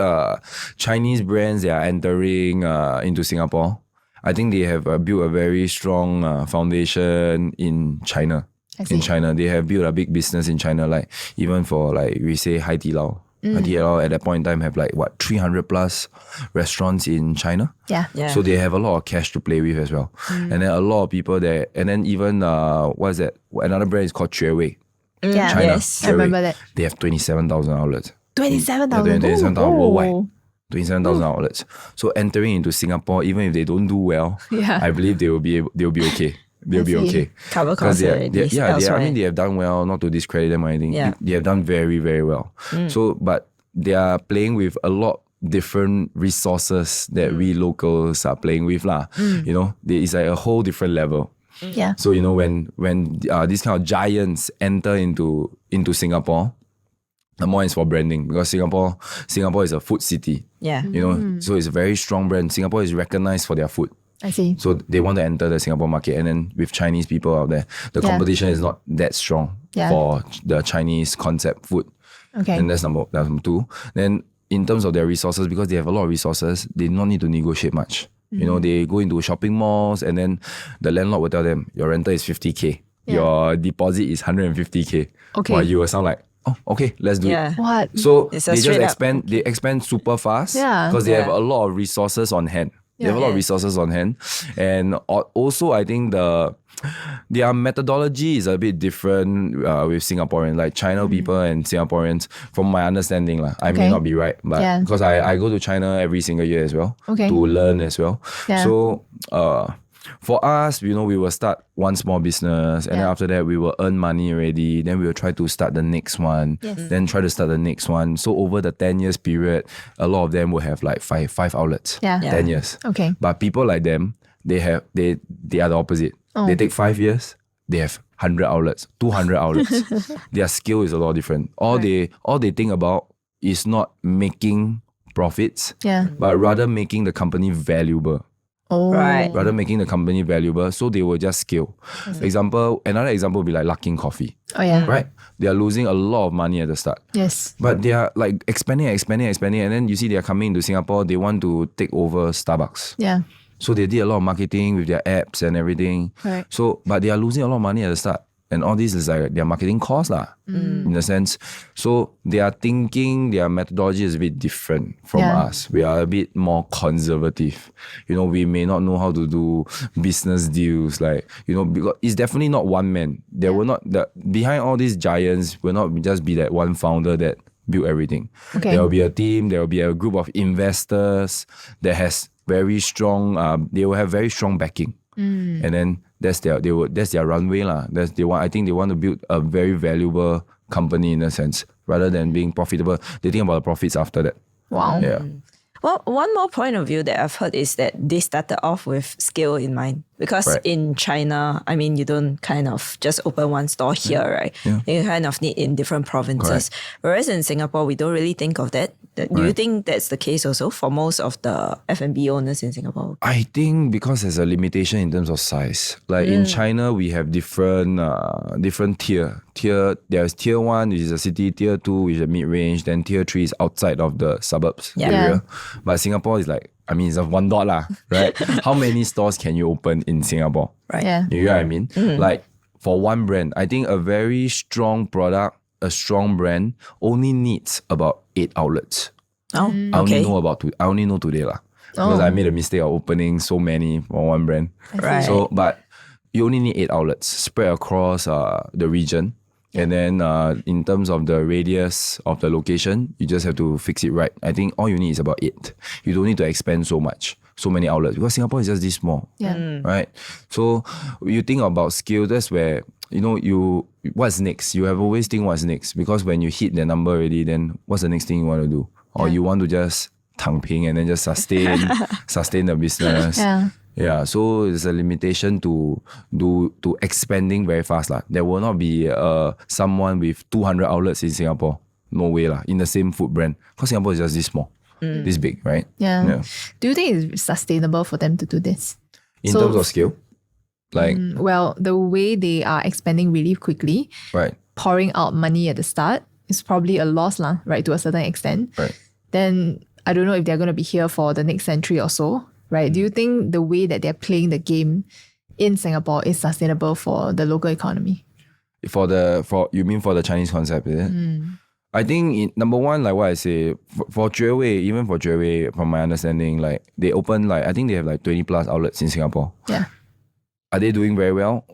Chinese brands that are entering into Singapore, I think they have built a very strong foundation in China. In China, they have built a big business in China, like even for like we say Hai Di Lao. Hai Di Lao at that point in time have like 300 plus restaurants in China.
Yeah.
So they have a lot of cash to play with as well. And then a lot of people there. And then even what is that? Another brand is called Wei.
Yeah.
China.
Yes. I remember that.
They have 27,000 outlets.
27,000.
27,000 worldwide. 27,000 outlets. So entering into Singapore, even if they don't do well, I believe they'll be okay. They'll be okay.
Cover costs already.
I mean, they have done well, not to discredit them or anything. They have done very, very well. So, but they are playing with a lot different resources that we locals are playing with. You know, it's like a whole different level.
Yeah.
So, you know, when these kind of giants enter into Singapore, the more is for branding, because Singapore is a food city.
Yeah.
You know, so it's a very strong brand. Singapore is recognized for their food.
I see.
So they want to enter the Singapore market, and then with Chinese people out there, the competition is not that strong for the Chinese concept food.
Okay.
And that's number two. Then in terms of their resources, because they have a lot of resources, they do not need to negotiate much. You know, they go into shopping malls, and then the landlord will tell them, your rental is 50K. Your deposit is 150K.
Okay.
While you will sound like, oh, okay, let's do it.
What?
So they just expand. They expand super fast because they have a lot of resources on hand. They have a lot of resources on hand, and also I think their methodology is a bit different with Singaporeans, like China people and Singaporeans. From my understanding, I may not be right, but because I go to China every single year as well to learn as well. So for us, you know, we will start one small business, and then after that we will earn money already. Then we will try to start the next one, then try to start the next one. So over the 10 years period, a lot of them will have like five outlets. 10 years.
Okay.
But people like them, they are the opposite. They take 5 years, they have 100 outlets, 200 outlets. Their scale is a lot different. All they think about is not making profits, but rather making the company valuable. Rather making the company valuable, so they will just scale. Another example would be like Luckin Coffee. Right? They are losing a lot of money at the start.
Yes.
But they are like expanding, and then you see they are coming into Singapore, they want to take over Starbucks.
Yeah.
So they did a lot of marketing with their apps and everything.
Right.
So, but they are losing a lot of money at the start. And all this is like their marketing cost in a sense. So their thinking, their methodology is a bit different from us. We are a bit more conservative. You know, we may not know how to do business deals. Like, you know, because it's definitely not one man. There will not, behind all these giants will not just be that one founder that built everything. There will be a team, there will be a group of investors that has very strong, they will have very strong backing. And then that's their runway lah. I think they want to build a very valuable company in a sense, rather than being profitable. They think about the profits after that.
Wow.
Yeah.
Well, one more point of view that I've heard is that they started off with scale in mind. Because in China, I mean, you don't kind of just open one store here, right? You kind of need in different provinces. Whereas in Singapore, we don't really think of that. Do you think that's the case also for most of the F&B owners in Singapore?
I think because there's a limitation in terms of size. Like in China, we have different tier. There's tier 1, which is a city, tier 2, which is a mid-range, then tier 3 is outside of the suburbs area. But Singapore is like, I mean, it's a one dot lah, right? How many stores can you open in Singapore?
Right.
Yeah.
You know what I mean? Like for one brand, I think a very strong product, a strong brand only needs about 8 outlets. I only know today lah. Because I made a mistake of opening so many for one brand.
Right.
So, but you only need 8 outlets spread across the region. And then in terms of the radius of the location, you just have to fix it right. I think all you need is about 8. You don't need to expand so many outlets, because Singapore is just this small. Right? So you think about scale, that's where, what's next? You have always think what's next, because when you hit the number already, then what's the next thing you want to do? Or you want to just tang ping and then just sustain the business. Yeah, so it's a limitation to expanding very fast. There will not be someone with 200 outlets in Singapore. No way in the same food brand. Because Singapore is just this small, this big, right?
Yeah. Do you think it's sustainable for them to do this?
In terms of scale?
Well, the way they are expanding really quickly,
right,
pouring out money at the start is probably a loss, right, to a certain extent.
Right.
Then I don't know if they're going to be here for the next century or so. Right? Do you think the way that they're playing the game in Singapore is sustainable for the local economy?
You mean for the Chinese concept, is it? I think number one, like what I say, for Juewei, even for Juewei, from my understanding, they open I think they have 20 plus outlets in Singapore.
Yeah.
Are they doing very well?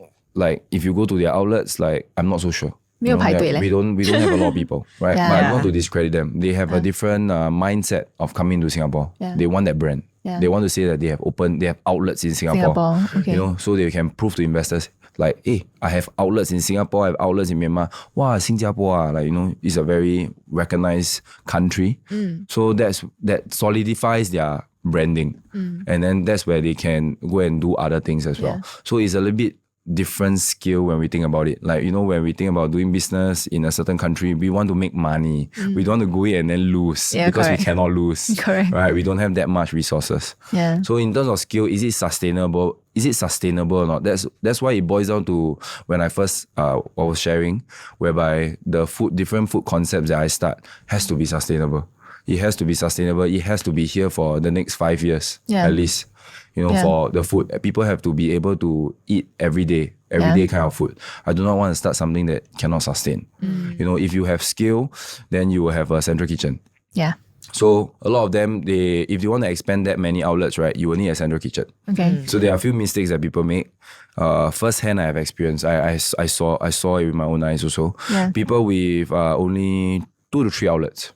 If you go to their outlets, I'm not so sure. We don't have a lot of people, right? But I don't want to discredit them. They have a different mindset of coming to Singapore. They want that brand. They want to say that they have outlets in Singapore.
Okay.
So they can prove to investors hey, I have outlets in Singapore, I have outlets in Myanmar. Wow, Singapore, it's a very recognized country. So that solidifies their branding. And then that's where they can go and do other things as well. So it's a little bit different skill when we think about it. When we think about doing business in a certain country, we want to make money. We don't want to go in and then lose because we cannot lose.
Correct.
Right? We don't have that much resources.
Yeah.
So in terms of skill, is it sustainable? Is it sustainable or not? That's why it boils down to when I first was sharing, whereby the different food concepts that I start has to be sustainable. It has to be sustainable. It has to be here for the next 5 years at least. For the food. People have to be able to eat every day kind of food. I do not want to start something that cannot sustain. If you have skill, then you will have a central kitchen.
Yeah.
So a lot of them, if you want to expand that many outlets, right, you will need a central kitchen.
Okay.
So there are a few mistakes that people make. First hand I have experience. I saw it with my own eyes also.
Yeah.
People with only 2 to 3 outlets,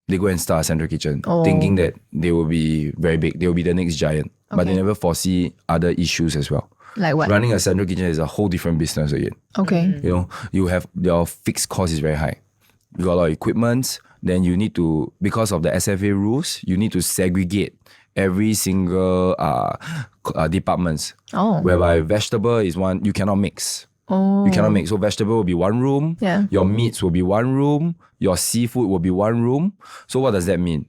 they go and start a central kitchen, thinking that they will be very big. They will be the next giant. But they never foresee other issues as well.
Like what?
Running a central kitchen is a whole different business again.
Okay.
You have your fixed cost is very high. You got a lot of equipment. Then you need to, because of the SFA rules, you need to segregate every single departments. Whereby vegetable is one, you cannot mix. You cannot mix. So vegetable will be one room.
Yeah.
Your meats will be one room. Your seafood will be one room. So what does that mean?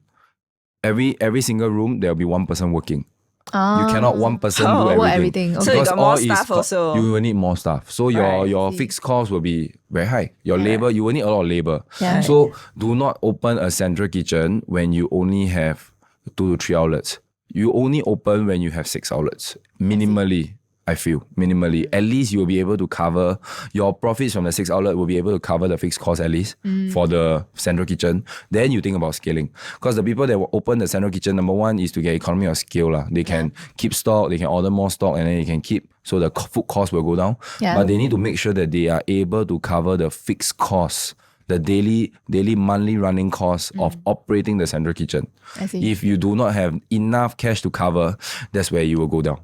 Every single room, there will be one person working. You cannot one person do everything.
Okay.
So you got more staff also.
You will need more staff. So your fixed cost will be very high. Your labor, you will need a lot of labor.
Yeah.
So do not open a central kitchen when you only have 2 to 3 outlets. You only open when you have 6 outlets. Minimally. I feel minimally, at least you'll be able to cover your profits from the 6 outlet will be able to cover the fixed cost at least for the central kitchen. Then you think about scaling, because the people that will open the central kitchen, number one is to get economy of scale. They can keep stock, they can order more stock, and then they can keep, so the food cost will go down. But they need to make sure that they are able to cover the fixed costs, the daily monthly running costs of operating the central kitchen.
I see.
If you do not have enough cash to cover, that's where you will go down.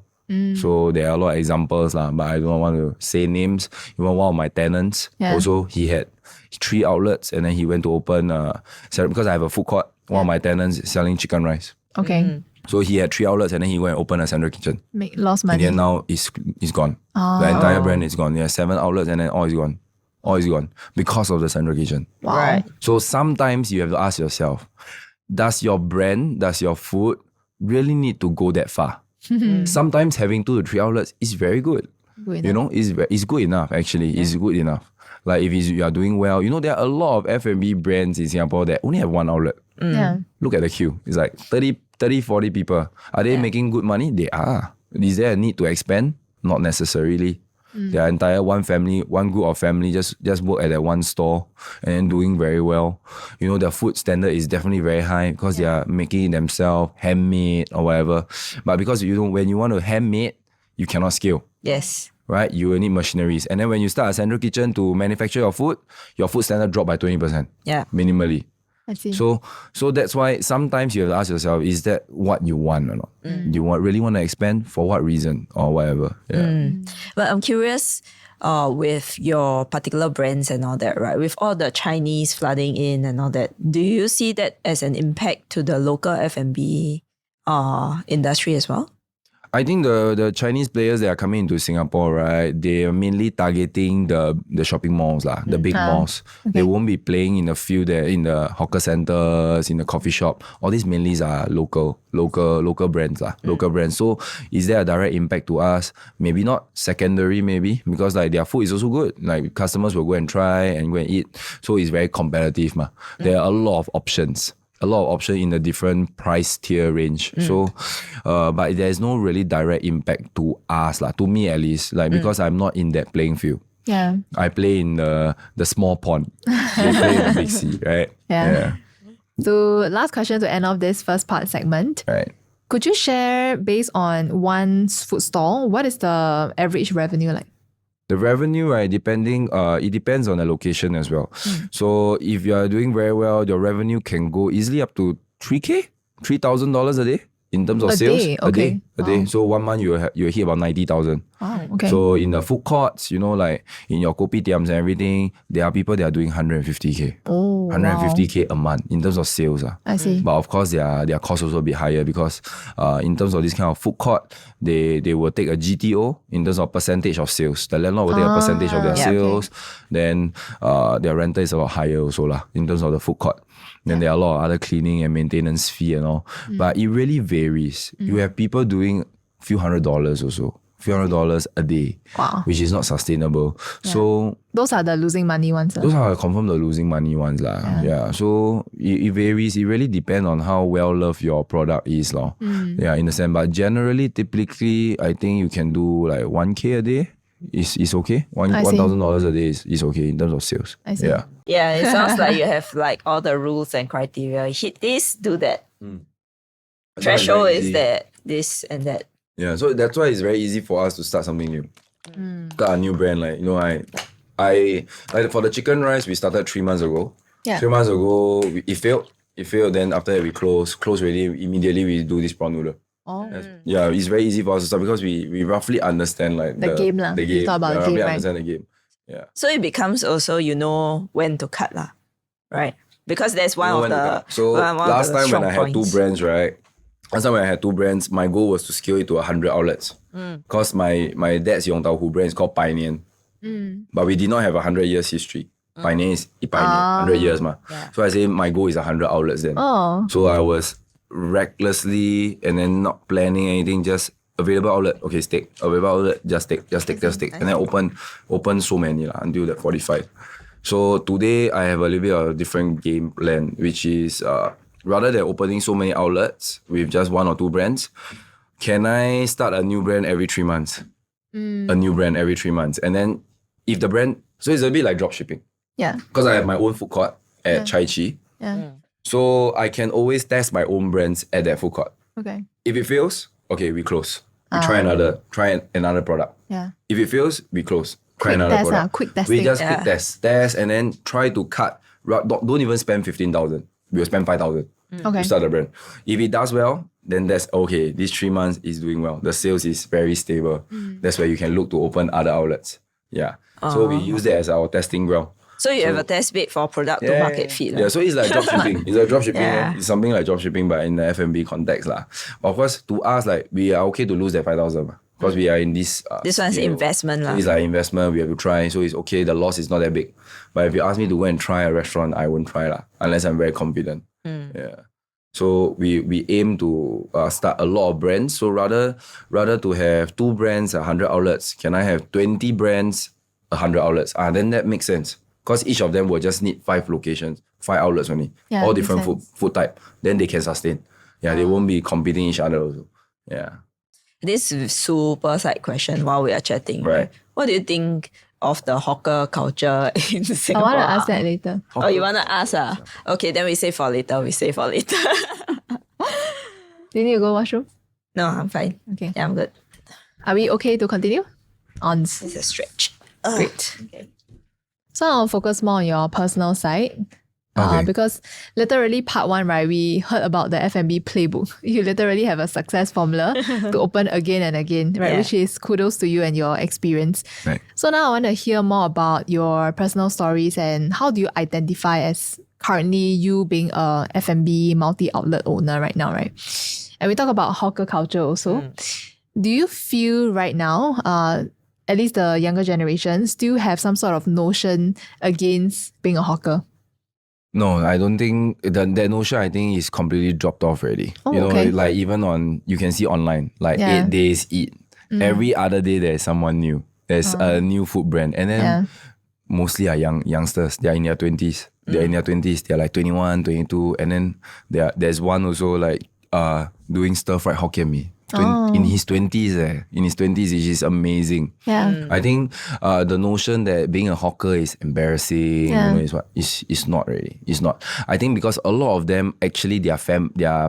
So there are a lot of examples, but I don't want to say names. Even one of my tenants, also he had 3 outlets, and then he went to open, because I have a food court, one of my tenants is selling chicken rice.
Okay.
So he had 3 outlets, and then he went and opened a central kitchen.
Lost money.
And then now it's gone. The entire brand is gone. He has 7 outlets, and then all is gone. All is gone because of the central kitchen.
Wow.
Right.
So sometimes you have to ask yourself, does your brand, does your food really need to go that far? Sometimes having 2 to 3 outlets is very good. It's good enough actually. It's good enough. If you are doing well, there are a lot of F&B brands in Singapore that only have 1 outlet. Look at the queue. It's like 30, 40 people. Are they making good money? They are. Is there a need to expand? Not necessarily. Their entire one group of family just work at that one store and then doing very well. Their food standard is definitely very high because they are making it themselves, handmade or whatever. But because when you want to handmade, you cannot scale.
Yes.
right? You will need machineries. And then when you start a central kitchen to manufacture your food standard drop by 20%.
Yeah.
Minimally.
I see.
So that's why sometimes you have to ask yourself, is that what you want or not? Do you really want to expand? For what reason or whatever? Yeah.
But I'm curious with your particular brands and all that, right? With all the Chinese flooding in and all that, do you see that as an impact to the local F&B industry as well?
I think the Chinese players that are coming into Singapore, right, they are mainly targeting the shopping malls, the big malls.
Okay.
They won't be playing in the field there, in the hawker centers, in the coffee shop. All these mainly are local brands, local brands. So is there a direct impact to us? Maybe not. Secondary, maybe, because like their food is also good. Like customers will go and try and go and eat. So it's very competitive. There are a lot of options. In the different price tier range. So, but there's no really direct impact to us, to me at least, because I'm not in that playing field.
Yeah.
I play in the small pond. They play in the big sea, right?
Yeah. So last question to end off this first part segment.
Right.
Could you share, based on one food stall, what is the average revenue like?
The revenue, right, it depends on the location as well. So if you are doing very well, your revenue can go easily up to $3,000, $3,000 a day in terms of sales. A day. So 1 month you hit about 90,000.
Oh, okay.
So in the food courts, like in your kopitiams and everything, there are people that are doing 150K.
Oh,
150K a month in terms of sales.
I see.
But of course, their costs also a bit higher because in terms of this kind of food court, they will take a GTO in terms of percentage of sales. The landlord will take a percentage of their sales. Then their rental is a lot higher also in terms of the food court. Then there are a lot of other cleaning and maintenance fee and all. But it really varies. You have people doing a few $100s also. Few $100 a day, which is not sustainable. Yeah. So
those are the losing money ones.
Those are confirmed the losing money ones. Yeah. So it varies. It really depends on how well loved your product is. Yeah, in a sense. But generally, typically, I think you can do like 1K a day. Is okay. $1,000 a day is okay in terms of sales.
I see.
Yeah, it sounds like you have like all the rules and criteria. Hit this, do that. Threshold is that, this and that.
Yeah, so that's why it's very easy for us to start something new. Start a new brand. I for the chicken rice, we started 3 months ago.
Yeah.
3 months ago, it failed. Then after that, we closed already. Immediately, we do this prawn noodle.
Oh.
Yeah, it's very easy for us to start because we roughly understand the game. The game.
Talk about the game, right?
Understand the game. Yeah.
So it becomes also when to cut right? Because that's one of the.
So last time when I had two brands, right? Last time when I had two brands, my goal was to scale it to 100 outlets. Because my dad's Yong Tau Hu brand is called Pioneer. But we did not have 100 years history. Pioneer is 100 years. Yeah. So I say my goal is 100 outlets then. Oh. So I was recklessly and then not planning anything, just available outlet, okay, stick. Available outlet, just stick. And then open so many until that 45. So today I have a little bit of a different game plan, which is rather than opening so many outlets with just 1 or 2 brands, can I start a new brand every 3 months? A new brand every 3 months. And then if the brand, so it's a bit like drop shipping.
Yeah.
Because I have my own food court at Chai Chi.
Yeah.
So I can always test my own brands at that food court.
Okay.
If it fails, okay, we close. We try another product.
Yeah.
If it fails, we close. Try
quick
another
test,
product.
Quick testing.
We just quick test, and then try to cut. Don't even spend 15,000. We'll spend 5,000
okay.
to start the brand. If it does well, then that's okay. These 3 months is doing well. The sales is very stable. That's where you can look to open other outlets. Yeah. So we use that as our testing ground.
So you have a test bed for product to market fit.
Yeah, so it's like drop shipping. It's like drop shipping. It's something like drop shipping, but in the F&B context. But of course, to us, we are okay to lose that 5,000. Because we are in this...
this one's investment.
So it's like investment, we have to try. So it's okay, the loss is not that big. But if you ask me to go and try a restaurant, I won't try unless I'm very confident. Yeah. So we aim to start a lot of brands. So rather to have 2 brands, 100 outlets, can I have 20 brands, 100 outlets? Then that makes sense. Because each of them will just need 5 locations, 5 outlets only. Yeah, all different food type. Then they can sustain. Yeah, they won't be competing each other also. Yeah.
This is super side question while we are chatting.
Right.
What do you think of the hawker culture in Singapore?
I want to ask that later.
Oh, you want to ask? Okay, then we save for later.
Do you need to go washroom?
No, I'm fine.
Okay.
Yeah, I'm good.
Are we okay to continue? Ons.
It's a stretch.
Great.
Okay.
So I'll focus more on your personal side.
Okay.
Because literally part 1, right, we heard about the F&B playbook. You literally have a success formula to open again and again, right?
Yeah.
Which is kudos to you and your experience.
Right.
So now I want to hear more about your personal stories and how do you identify as currently you being a F&B multi-outlet owner right now, right? And we talk about hawker culture also. Do you feel right now, at least the younger generation, still have some sort of notion against being a hawker?
No, I don't think that notion, I think, is completely dropped off already.
Oh,
you know,
okay.
like even on, you can see online, like
Yeah.
8 days eat. Every other day there's someone new. There's a new food brand. And then mostly are youngsters. They're in their 20s. They're in their 20s. They're like 21, 22. And then there's one also like doing stir-fried Hokkien mee. In his 20s, in his 20s, which is amazing.
Yeah.
I think the notion that being a hawker is embarrassing,
Yeah.
you know, is not really. It's not. I think because a lot of them actually their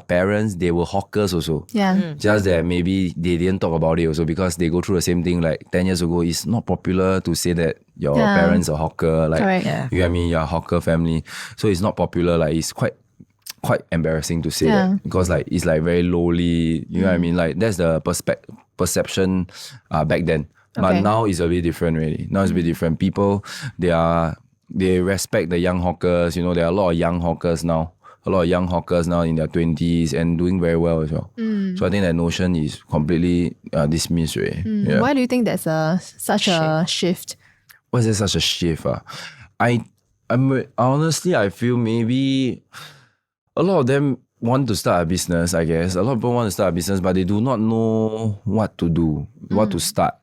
parents, they were hawkers also.
Yeah.
Just that maybe they didn't talk about it also because they go through the same thing. Like 10 years ago, it's not popular to say that your parents are hawker. Like
Correct.
Yeah.
you get me, you're a hawker family. So it's not popular. Like it's quite embarrassing to say that because like it's like very lowly, you know what I mean? Like that's the perception back then. But
Okay.
now it's a bit different really. Now it's a bit different. People, they respect the young hawkers. You know, there are a lot of young hawkers now. A lot of young hawkers now in their 20s and doing very well as well. So I think that notion is completely dismissed really. Yeah.
Why do you think there's such a shift?
Why is there such a shift? Honestly, I feel maybe a lot of them want to start a business, I guess. A lot of people want to start a business, but they do not know what to do, what to start.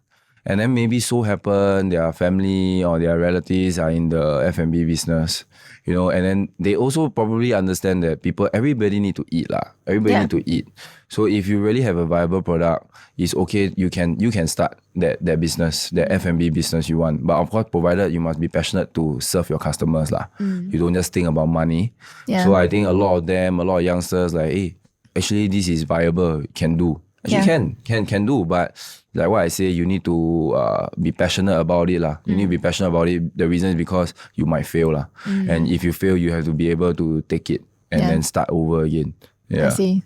And then maybe so happen their family or their relatives are in the F&B business, you know, and then they also probably understand that everybody need to eat lah. Everybody need to eat. So if you really have a viable product, it's okay. You can start that business, that F&B business you want. But of course, provided you must be passionate to serve your customers lah. You don't just think about money.
Yeah.
So I think a lot of youngsters like, hey, actually this is viable, can do. Actually can do, but like what I say, you need to be passionate about it lah. You need to be passionate about it. The reason is because you might fail lah. And if you fail, you have to be able to take it and then start over again. Yeah.
I see.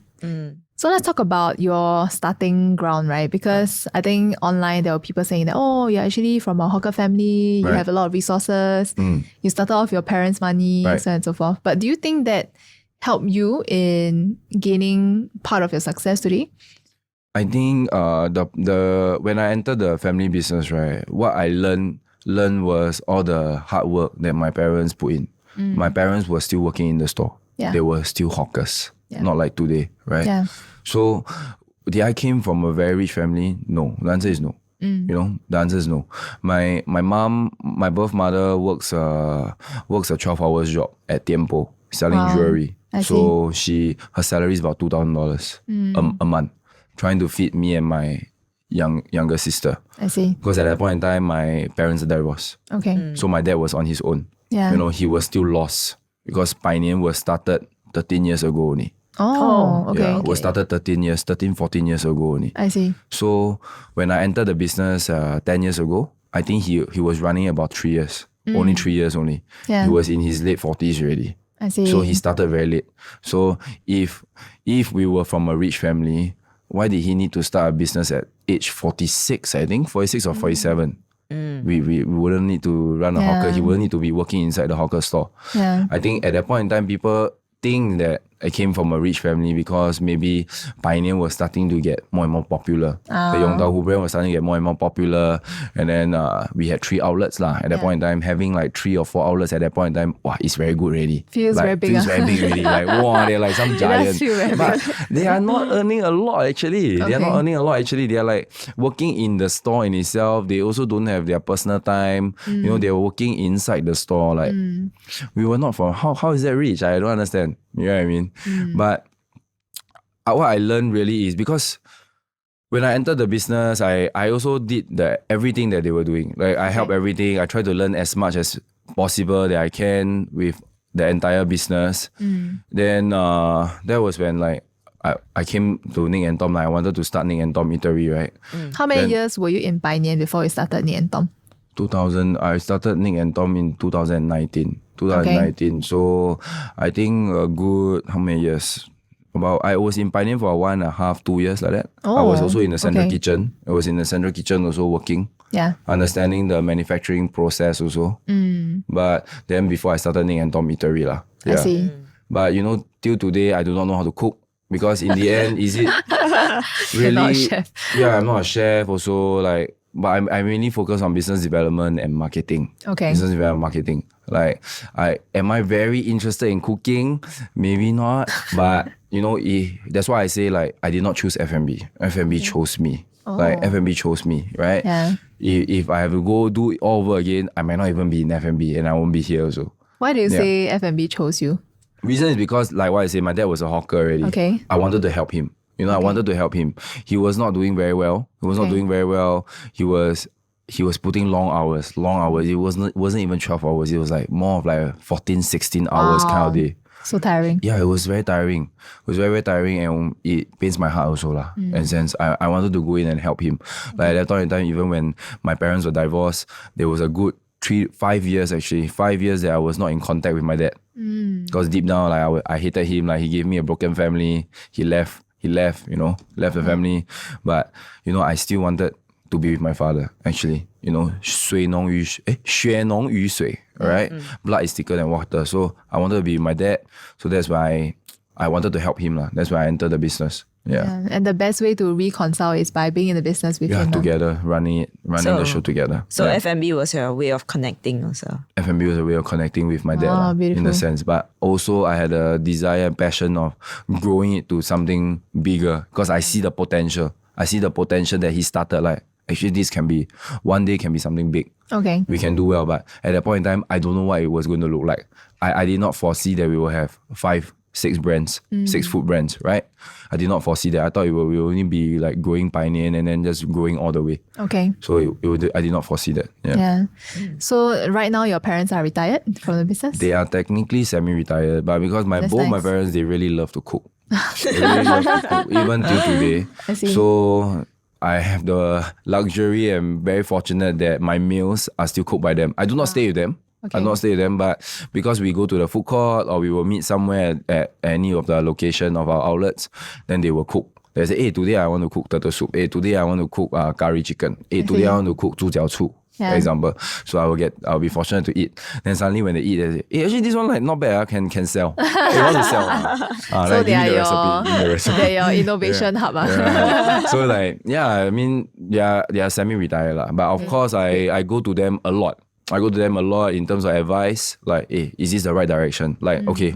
So let's talk about your starting ground, right? Because I think online there were people saying that, oh, you're actually from a hawker family, you have a lot of resources, you started off your parents' money, so on and so forth. But do you think that helped you in gaining part of your success today?
I think when I entered the family business, right, what I learned was all the hard work that my parents put in. My parents were still working in the store.
Yeah.
They were still hawkers, not like today, right?
Yeah.
So, did I came from a very rich family? No. The answer is no. You know, the answer is no. My mom, my birth mother works a 12 hours job at Tiempo selling jewelry. So her salary is about $2,000 a month, trying to feed me and my younger sister.
I see.
Because at that point in time, my parents were divorced.
Okay.
So my dad was on his own.
Yeah.
You know, he was still lost because Pioneer was started 13 years ago only.
Oh, okay.
Yeah, was started 13, 14 years ago only.
I see.
So when I entered the business 10 years ago, I think he was running about 3 years. Only 3 years only.
Yeah.
He was in his late 40s already.
I see.
So he started very late. So if we were from a rich family, why did he need to start a business at age 46, I think? 46 or 47. We wouldn't need to run a hawker. He wouldn't need to be working inside the hawker store.
Yeah.
I think at that point in time, people think that I came from a rich family because maybe Pioneer was starting to get more and more popular. The Yong Tau Hu brand was starting to get more and more popular. And then we had 3 outlets lah. At that point in time, having like 3 or 4 outlets at that point in time, wow, it's very good already.
Feels
like,
very big.
Feels very big already. Like, wow, they're like some giant.
feel very
But they are not earning a lot actually. They are not
Okay.
earning a lot actually. They are like working in the store in itself. They also don't have their personal time. You know, they were working inside the store. Like we were not from, how is that rich? I don't understand. You know what I mean? But what I learned really is because when I entered the business, I also did everything that they were doing. Like I help everything. I try to learn as much as possible that I can with the entire business. Then that was when like I came to Nick and Tom, like, I wanted to start Nick and Tom Eatery, right?
How many years were you in Bai Nian before you started Nick and Tom?
2000, I started Nick and Tom in 2019. 2019. Okay. So I think a good, how many years? I was in Pioneer for 1.5, 2 years like that. I was also in the central kitchen. I was in the central kitchen also working.
Yeah.
Understanding the manufacturing process also. But then before I started Nick and Tom Eatery lah.
I see.
But till today, I do not know how to cook. Because in the end, is it really...
You're not a chef.
Yeah, I'm not a chef also. Like, but I mainly focus on business development and marketing.
Okay.
Business development marketing. Like, am I very interested in cooking? Maybe not. But, that's why I say, like, I did not choose F&B. F&B chose me. Like, F&B chose me, right?
Yeah.
If I have to go do it all over again, I might not even be in F&B and I won't be here also.
Why do you say F&B chose you?
Reason is because, like what I say, my dad was a hawker already.
Okay.
I wanted to help him. I wanted to help him. He was not doing very well. He was putting long hours. It wasn't even 12 hours. It was like more of like 14, 16 hours kind of day.
So tiring.
Yeah, it was very tiring. It was very, very tiring, and it pains my heart also lah. In sense, I wanted to go in and help him. Like at that point in time, even when my parents were divorced, there was a good 5 years actually. 5 years that I was not in contact with my dad. Because deep down, like I hated him. Like he gave me a broken family. He left, left the family. But, I still wanted to be with my father, actually. 血浓于水, right? Blood is thicker than water. So I wanted to be with my dad. So that's why I wanted to help him. That's why I entered the business. Yeah.
And the best way to reconcile is by being in the business with him.
Yeah, together, running the show together.
So F&B was a way of connecting also.
F&B was a way of connecting with my dad in the sense. But also I had a desire and passion of growing it to something bigger because I see the potential. I see the potential that he started like, actually this one day can be something big.
Okay.
We can do well. But at that point in time, I don't know what it was going to look like. I did not foresee that we will have 6 brands, 6 food brands, right? I did not foresee that. I thought it will only be like growing Pioneer and then just growing all the way.
Okay.
So I did not foresee that.
Yeah. So right now your parents are retired from the business?
They are technically semi-retired, but because my parents, they really love to cook. They really love to cook, even till today.
I see.
So I have the luxury and very fortunate that my meals are still cooked by them. I do not stay with them.
Okay.
I do not stay with them, but because we go to the food court or we will meet somewhere at any of the location of our outlets, then they will cook. They say, hey, today I want to cook turtle soup. Hey, today I want to cook curry chicken. Hey, today I want to cook 猪脚醋. For example. So I'll be fortunate to eat. Then suddenly when they eat, they say, hey, actually this one like not bad, can sell. They want to sell.
So
like,
they are
the recipe.
they're your innovation hub.
So like, I mean, they are semi-retired lah. But of course, I go to them a lot. I go to them a lot in terms of advice. Like, hey, is this the right direction? Like, okay,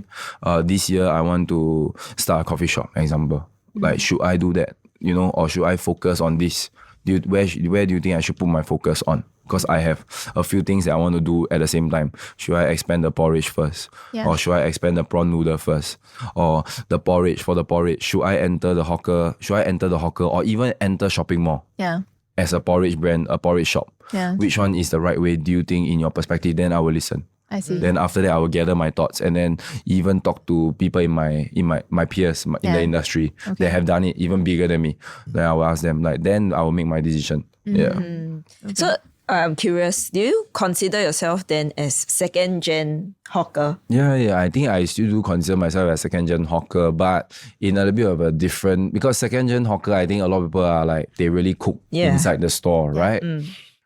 this year I want to start a coffee shop, example. Like, should I do that? Or should I focus on this? Where do you think I should put my focus on? Because I have a few things that I want to do at the same time. Should I expand the porridge first? Yeah. Or should I expand the prawn noodle first? Or the porridge, should I enter the hawker? Or even enter shopping mall?
Yeah.
As a porridge brand, a porridge shop.
Yeah.
Which one is the right way, do you think, in your perspective? Then I will listen.
I see.
Then after that, I will gather my thoughts and then even talk to people in my peers in the industry that have done it even bigger than me. Then I will ask them, then I will make my decision. Yeah.
Okay. So I'm curious, do you consider yourself then as second gen hawker?
Yeah. I think I still do consider myself as second gen hawker, but in a little bit of a different, because second gen hawker, I think a lot of people are like, they really cook inside the store, right?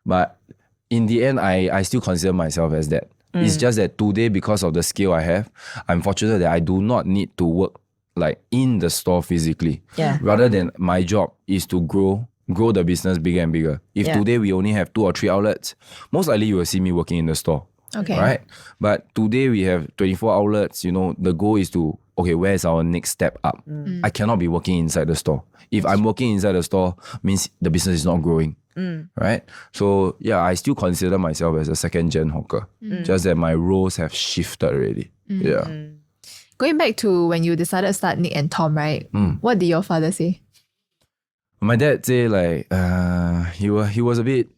But in the end, I still consider myself as that. It's just that today, because of the skill I have, I'm fortunate that I do not need to work like in the store physically.
Yeah.
Rather than my job is to grow the business bigger and bigger. If today we only have 2 or 3 outlets, most likely you will see me working in the store.
Okay.
Right? But today we have 24 outlets. The goal is to, okay, where's our next step up? I cannot be working inside the store. If I'm working inside the store, means the business is not growing. Right? So I still consider myself as a second gen hawker. Just that my roles have shifted already. Yeah.
Going back to when you decided to start Nick and Tom, right? What did your father say?
My dad say like he was a bit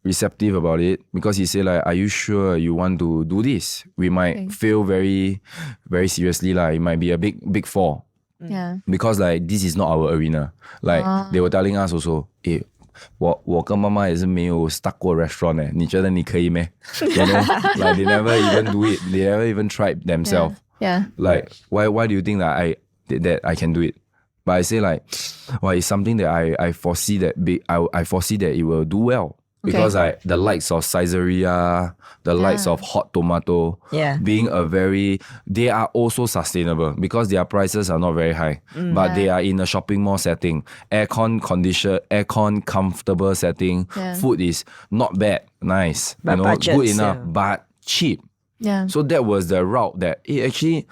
receptive about it because he said like, are you sure you want to do this? We might fail very, very seriously. It might be a big fall.
Yeah.
because like this is not our arena. Like they were telling us also, 我跟妈妈也是没有 start 过 restaurant 你觉得你可以咩? You know, like they never even do it. They never even tried themselves.
Yeah.
Like why do you think that I can do it? But I say like, well, it's something that I foresee that I foresee that it will do well. Because the likes of Caesarea, the likes of hot tomato, being they are also sustainable because their prices are not very high, but they are in a shopping mall setting, aircon comfortable setting. Food is not bad, nice,
but budgets,
good enough, but cheap.
Yeah.
So that was the route that it actually,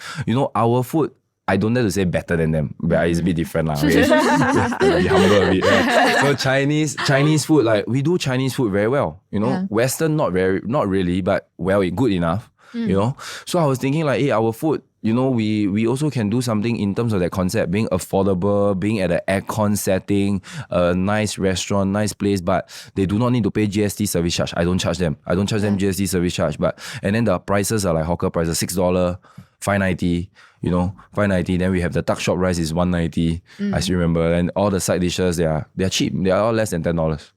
our food, I don't dare to say better than them, but it's a bit different. Okay? Be humble a bit. Right? So Chinese food, like we do Chinese food very well. Western not really, but good enough. So I was thinking like, hey, our food, we also can do something in terms of that concept, being affordable, being at an aircon setting, a nice restaurant, nice place, but they do not need to pay GST service charge. I don't charge them GST service charge, and then the prices are like hawker prices, $6, $5.90, $5.90. Then we have the tuck shop rice is $1.90, I still remember. And all the side dishes, they're cheap. They are all less than $10.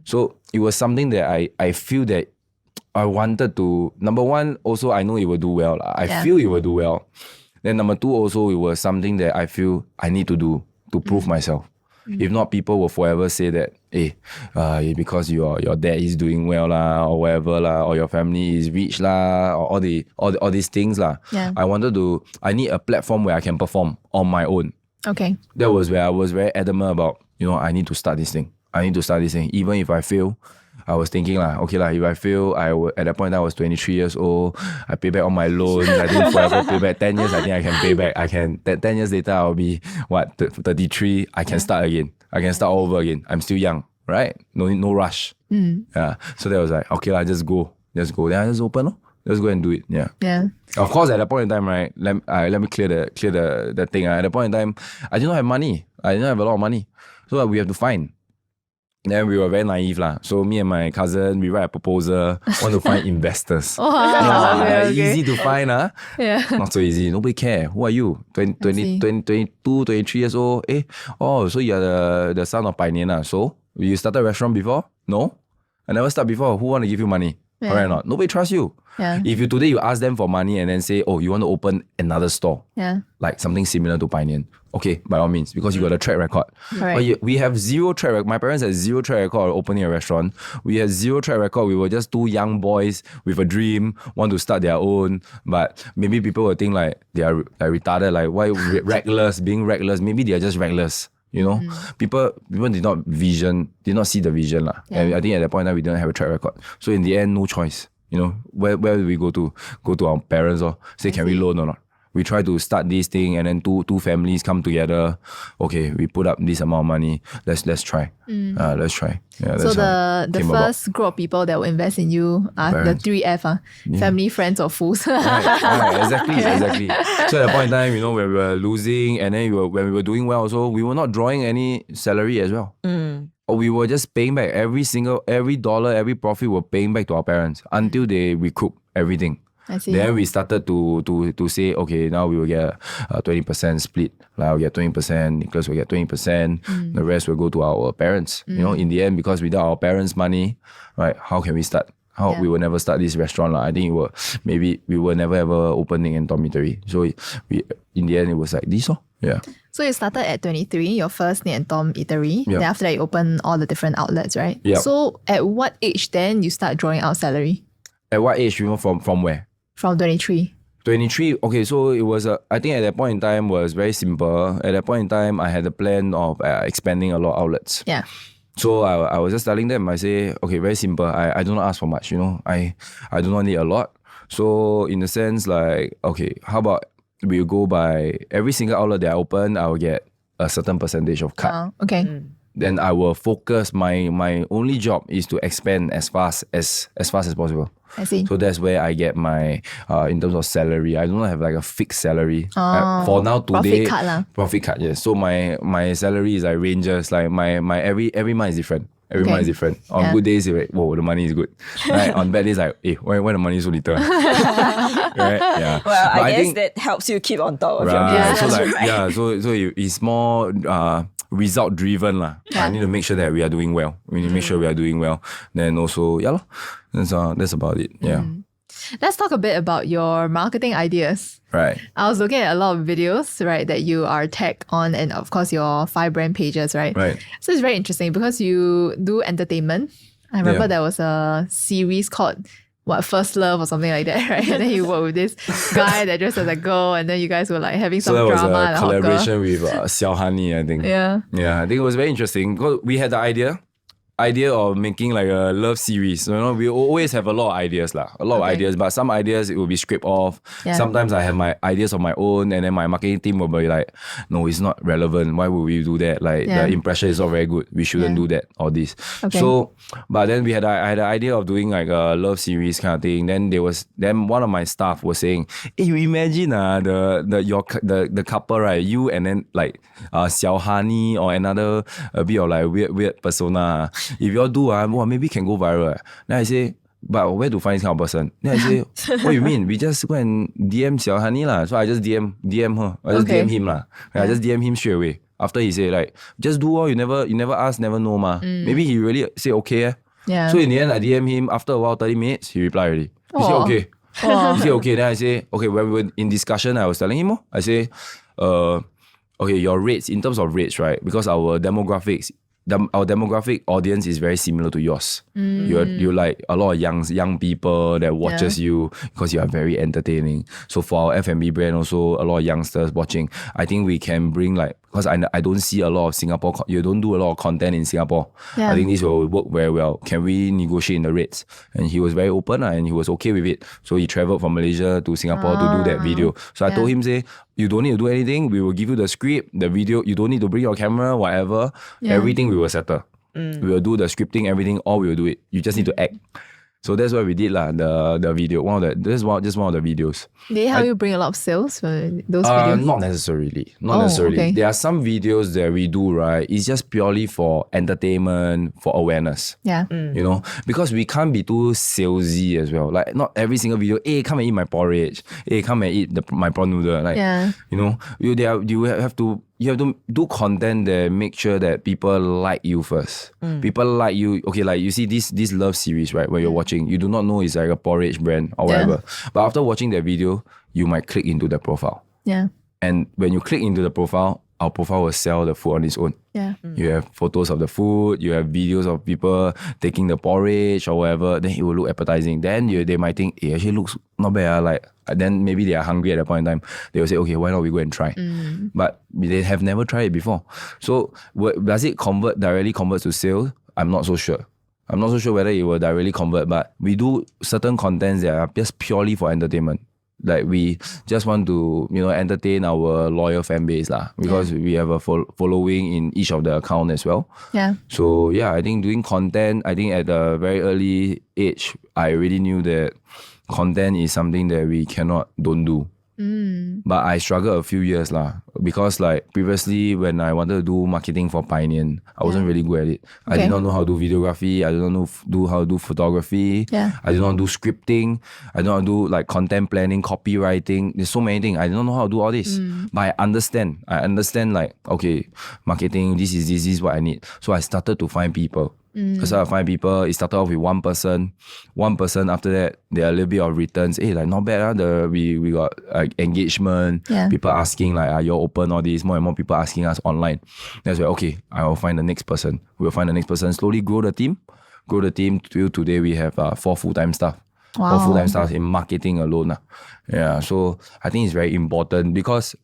So it was something that I feel that I wanted to, number one, also I know it will do well. I feel it will do well. Then number two, also it was something that I feel I need to do to prove myself. If not, people will forever say that, hey, because your dad is doing well lah, or whatever lah, or your family is rich lah, or all these things lah.
Yeah.
I need a platform where I can perform on my own.
Okay.
That was where I was very adamant about, I need to start this thing. Even if I fail, I was thinking okay if I fail, at that point I was 23 years old. I pay back all my loans. I think forever pay back 10 years. I think I can pay back. 10 years later I'll be 33. I can start again. I can start all over again. I'm still young, right? No rush. Yeah. So that was like, okay, just go. Then I just open. Let's go and do it. Yeah.
Yeah.
Of course, at that point in time, right? Let me clear the thing. At that point in time, I did not have money. I didn't have a lot of money, so we have to find. Then we were very naive lah. So me and my cousin, we write a proposal, want to find investors.
Okay.
Easy to find,
Yeah.
Not so easy. Nobody care. Who are you? 22, 23 years old. So you're the son of pioneer. So you started a restaurant before? No, I never start before. Who want to give you money? Correct or not? Nobody trusts you.
Yeah.
If today you ask them for money and then say, oh, you want to open another store, like something similar to Pioneer, okay, by all means, because you got a track record.
Right.
But we have zero track record. My parents had zero track record of opening a restaurant. We had zero track record. We were just two young boys with a dream, want to start their own. But maybe people will think like they are retarded, like why reckless, being reckless. Maybe they are just reckless. People did not see the vision. And I think at that point in time, we didn't have a track record. So in the end, no choice. Where do we go to? Go to our parents or say, can we loan or not? We try to start this thing and then two families come together. Okay, we put up this amount of money. Let's try. Let's try. Yeah,
so the first group of people that will invest in you are
parents.
The 3F, family, friends, or fools.
Right, exactly. So at that point in time, when we were losing and then when we were doing well also, we were not drawing any salary as well. Or we were just paying back every dollar, every profit we're paying back to our parents until they recoup everything.
I see.
Then we started to say, okay, now we will get a 20% split. Like I'll get 20%, Nicholas will get 20%, the rest will go to our parents. In the end, because without our parents' money, right, how can we start? We will never start this restaurant. I think maybe we will never ever opening in dormitory. So in the end, it was like this. Yeah.
So you started at 23, your first Nick and Tom eatery.
Yeah.
Then after that, you opened all the different outlets, right?
Yeah.
So at what age then you start drawing out salary?
At what age? From where?
From 23.
23. Okay, so it was I think at that point in time was very simple. At that point in time, I had a plan of expanding a lot of outlets.
Yeah.
So I was just telling them, I say, okay, very simple. I do not ask for much, I do not need a lot. So in a sense, like, okay, how about we go by every single outlet that I open, I will get a certain percentage of cut.
Okay.
Then I will focus, my only job is to expand as fast as possible.
I see.
So that's where I get my, in terms of salary, I don't have like a fixed salary. For now, today,
Profit cut lah.
Profit cut, yes. So my salary is like ranges, like my every month is different. Every month is different. On good days, you're like, whoa, the money is good. Right? On bad days, like, hey, why the money is so little? Right? Yeah.
Well,
But
I guess
think,
that helps you keep on top of your
right.
business.
So like,
right?
yeah, so it's more result driven lah. I need to make sure that we are doing well. We need to make sure we are doing well. Then also, yeah, that's about it. Yeah.
Let's talk a bit about your marketing ideas.
Right.
I was looking at a lot of videos, right, that you are tagged on, and of course your 5 brand pages, right?
Right.
So it's very interesting because you do entertainment. I remember
Yeah.
there was a series called First Love or something like that, right? And then you work with this guy that dressed as a girl, and then you guys were like having
So
some
that was
drama
a
at a hawker.
collaboration with Xiao Hani, I think.
Yeah.
Yeah, I think it was very interesting because we had the idea of making like a love series. You know, we always have a lot of ideas lah. A lot of ideas, but some ideas it will be scraped off.
Yeah.
Sometimes I have my ideas of my own, and then my marketing team will be like, no, it's not relevant. Why would we do that? Like the impression is not very good. We shouldn't do that or this.
Okay.
So, but then I had the idea of doing like a love series kind of thing. Then one of my staff was saying, hey, you imagine the couple, right? You and then like Xiao Hani or another a bit of like weird persona. If y'all do, maybe can go viral. Then I say, but where to find this kind of person? Then I say, what you mean? We just go and DM Xiao Hani lah. So I just DM her. I just DM him lah. I just DM him straight away. After he said like, just do all. You never ask, never know ma. Maybe he really say okay.
Yeah.
So in the end, I DM him. After a while, 30 minutes, he replied already. He said okay. He said okay. Then I say okay. When we were in discussion, I was telling him, I say, okay, your rates in terms of rates, right? Because our demographics. Our demographic audience is very similar to yours. You're like a lot of young people that watches you because you are very entertaining. So for our F&B brand also, a lot of youngsters watching. I think we can bring like, because I don't see a lot of Singapore, you don't do a lot of content in Singapore.
Yeah.
I think this will work very well. Can we negotiate in the rates? And he was very open and he was okay with it. So he traveled from Malaysia to Singapore to do that video. So I told him, say, you don't need to do anything. We will give you the script, the video. You don't need to bring your camera, whatever. Everything we will settle. We will do the scripting, everything. All we will do it. You just need to act. So that's what we did lah. The video. This is just one of the videos.
They help you bring a lot of sales for those videos?
Not necessarily. Not necessarily.
Okay.
There are some videos that we do, right? It's just purely for entertainment, for awareness.
Yeah.
You know, because we can't be too salesy as well. Like not every single video, hey, come and eat my porridge. Hey, come and eat my prawn noodle. Like, you know, you have to do content that make sure that people like you first. People like you. Okay, like you see this love series, right? Where you're watching, you do not know it's like a porridge brand or whatever. But after watching that video, you might click into the profile.
Yeah.
And when you click into the profile, our profile will sell the food on its own.
Yeah.
You have photos of the food, you have videos of people taking the porridge or whatever, then it will look appetizing. Then they might think, it actually looks not bad. Like, then maybe they are hungry at that point in time. They will say, okay, why not we go and try? But they have never tried it before. So does it directly convert to sales? I'm not so sure. I'm not so sure whether it will directly convert, but we do certain contents that are just purely for entertainment. Like we just want to, entertain our loyal fan base lah, because we have a following in each of the account as well. Yeah. So yeah, I think doing content, I think at a very early age, I already knew that content is something that we don't do. But I struggled a few years lah, because like previously when I wanted to do marketing for Pioneer, I wasn't really good at it. I did not know how to do videography. I did not know how to do photography. I did not do scripting. I did not do like content planning, copywriting. There's so many things. I did not know how to do all this. But I understand like, okay, marketing, this is what I need. So I started to find people. Because I find people, it started off with one person. After that, there are a little bit of returns. Hey, like not bad. We got like engagement. People asking like, are you open, all this? More and more people asking us online. That's where, okay, I will find the next person. We'll find the next person. Slowly grow the team. Till today we have 4 full-time staff. Wow. 4 full-time staff in marketing alone. Yeah, so I think it's very important, because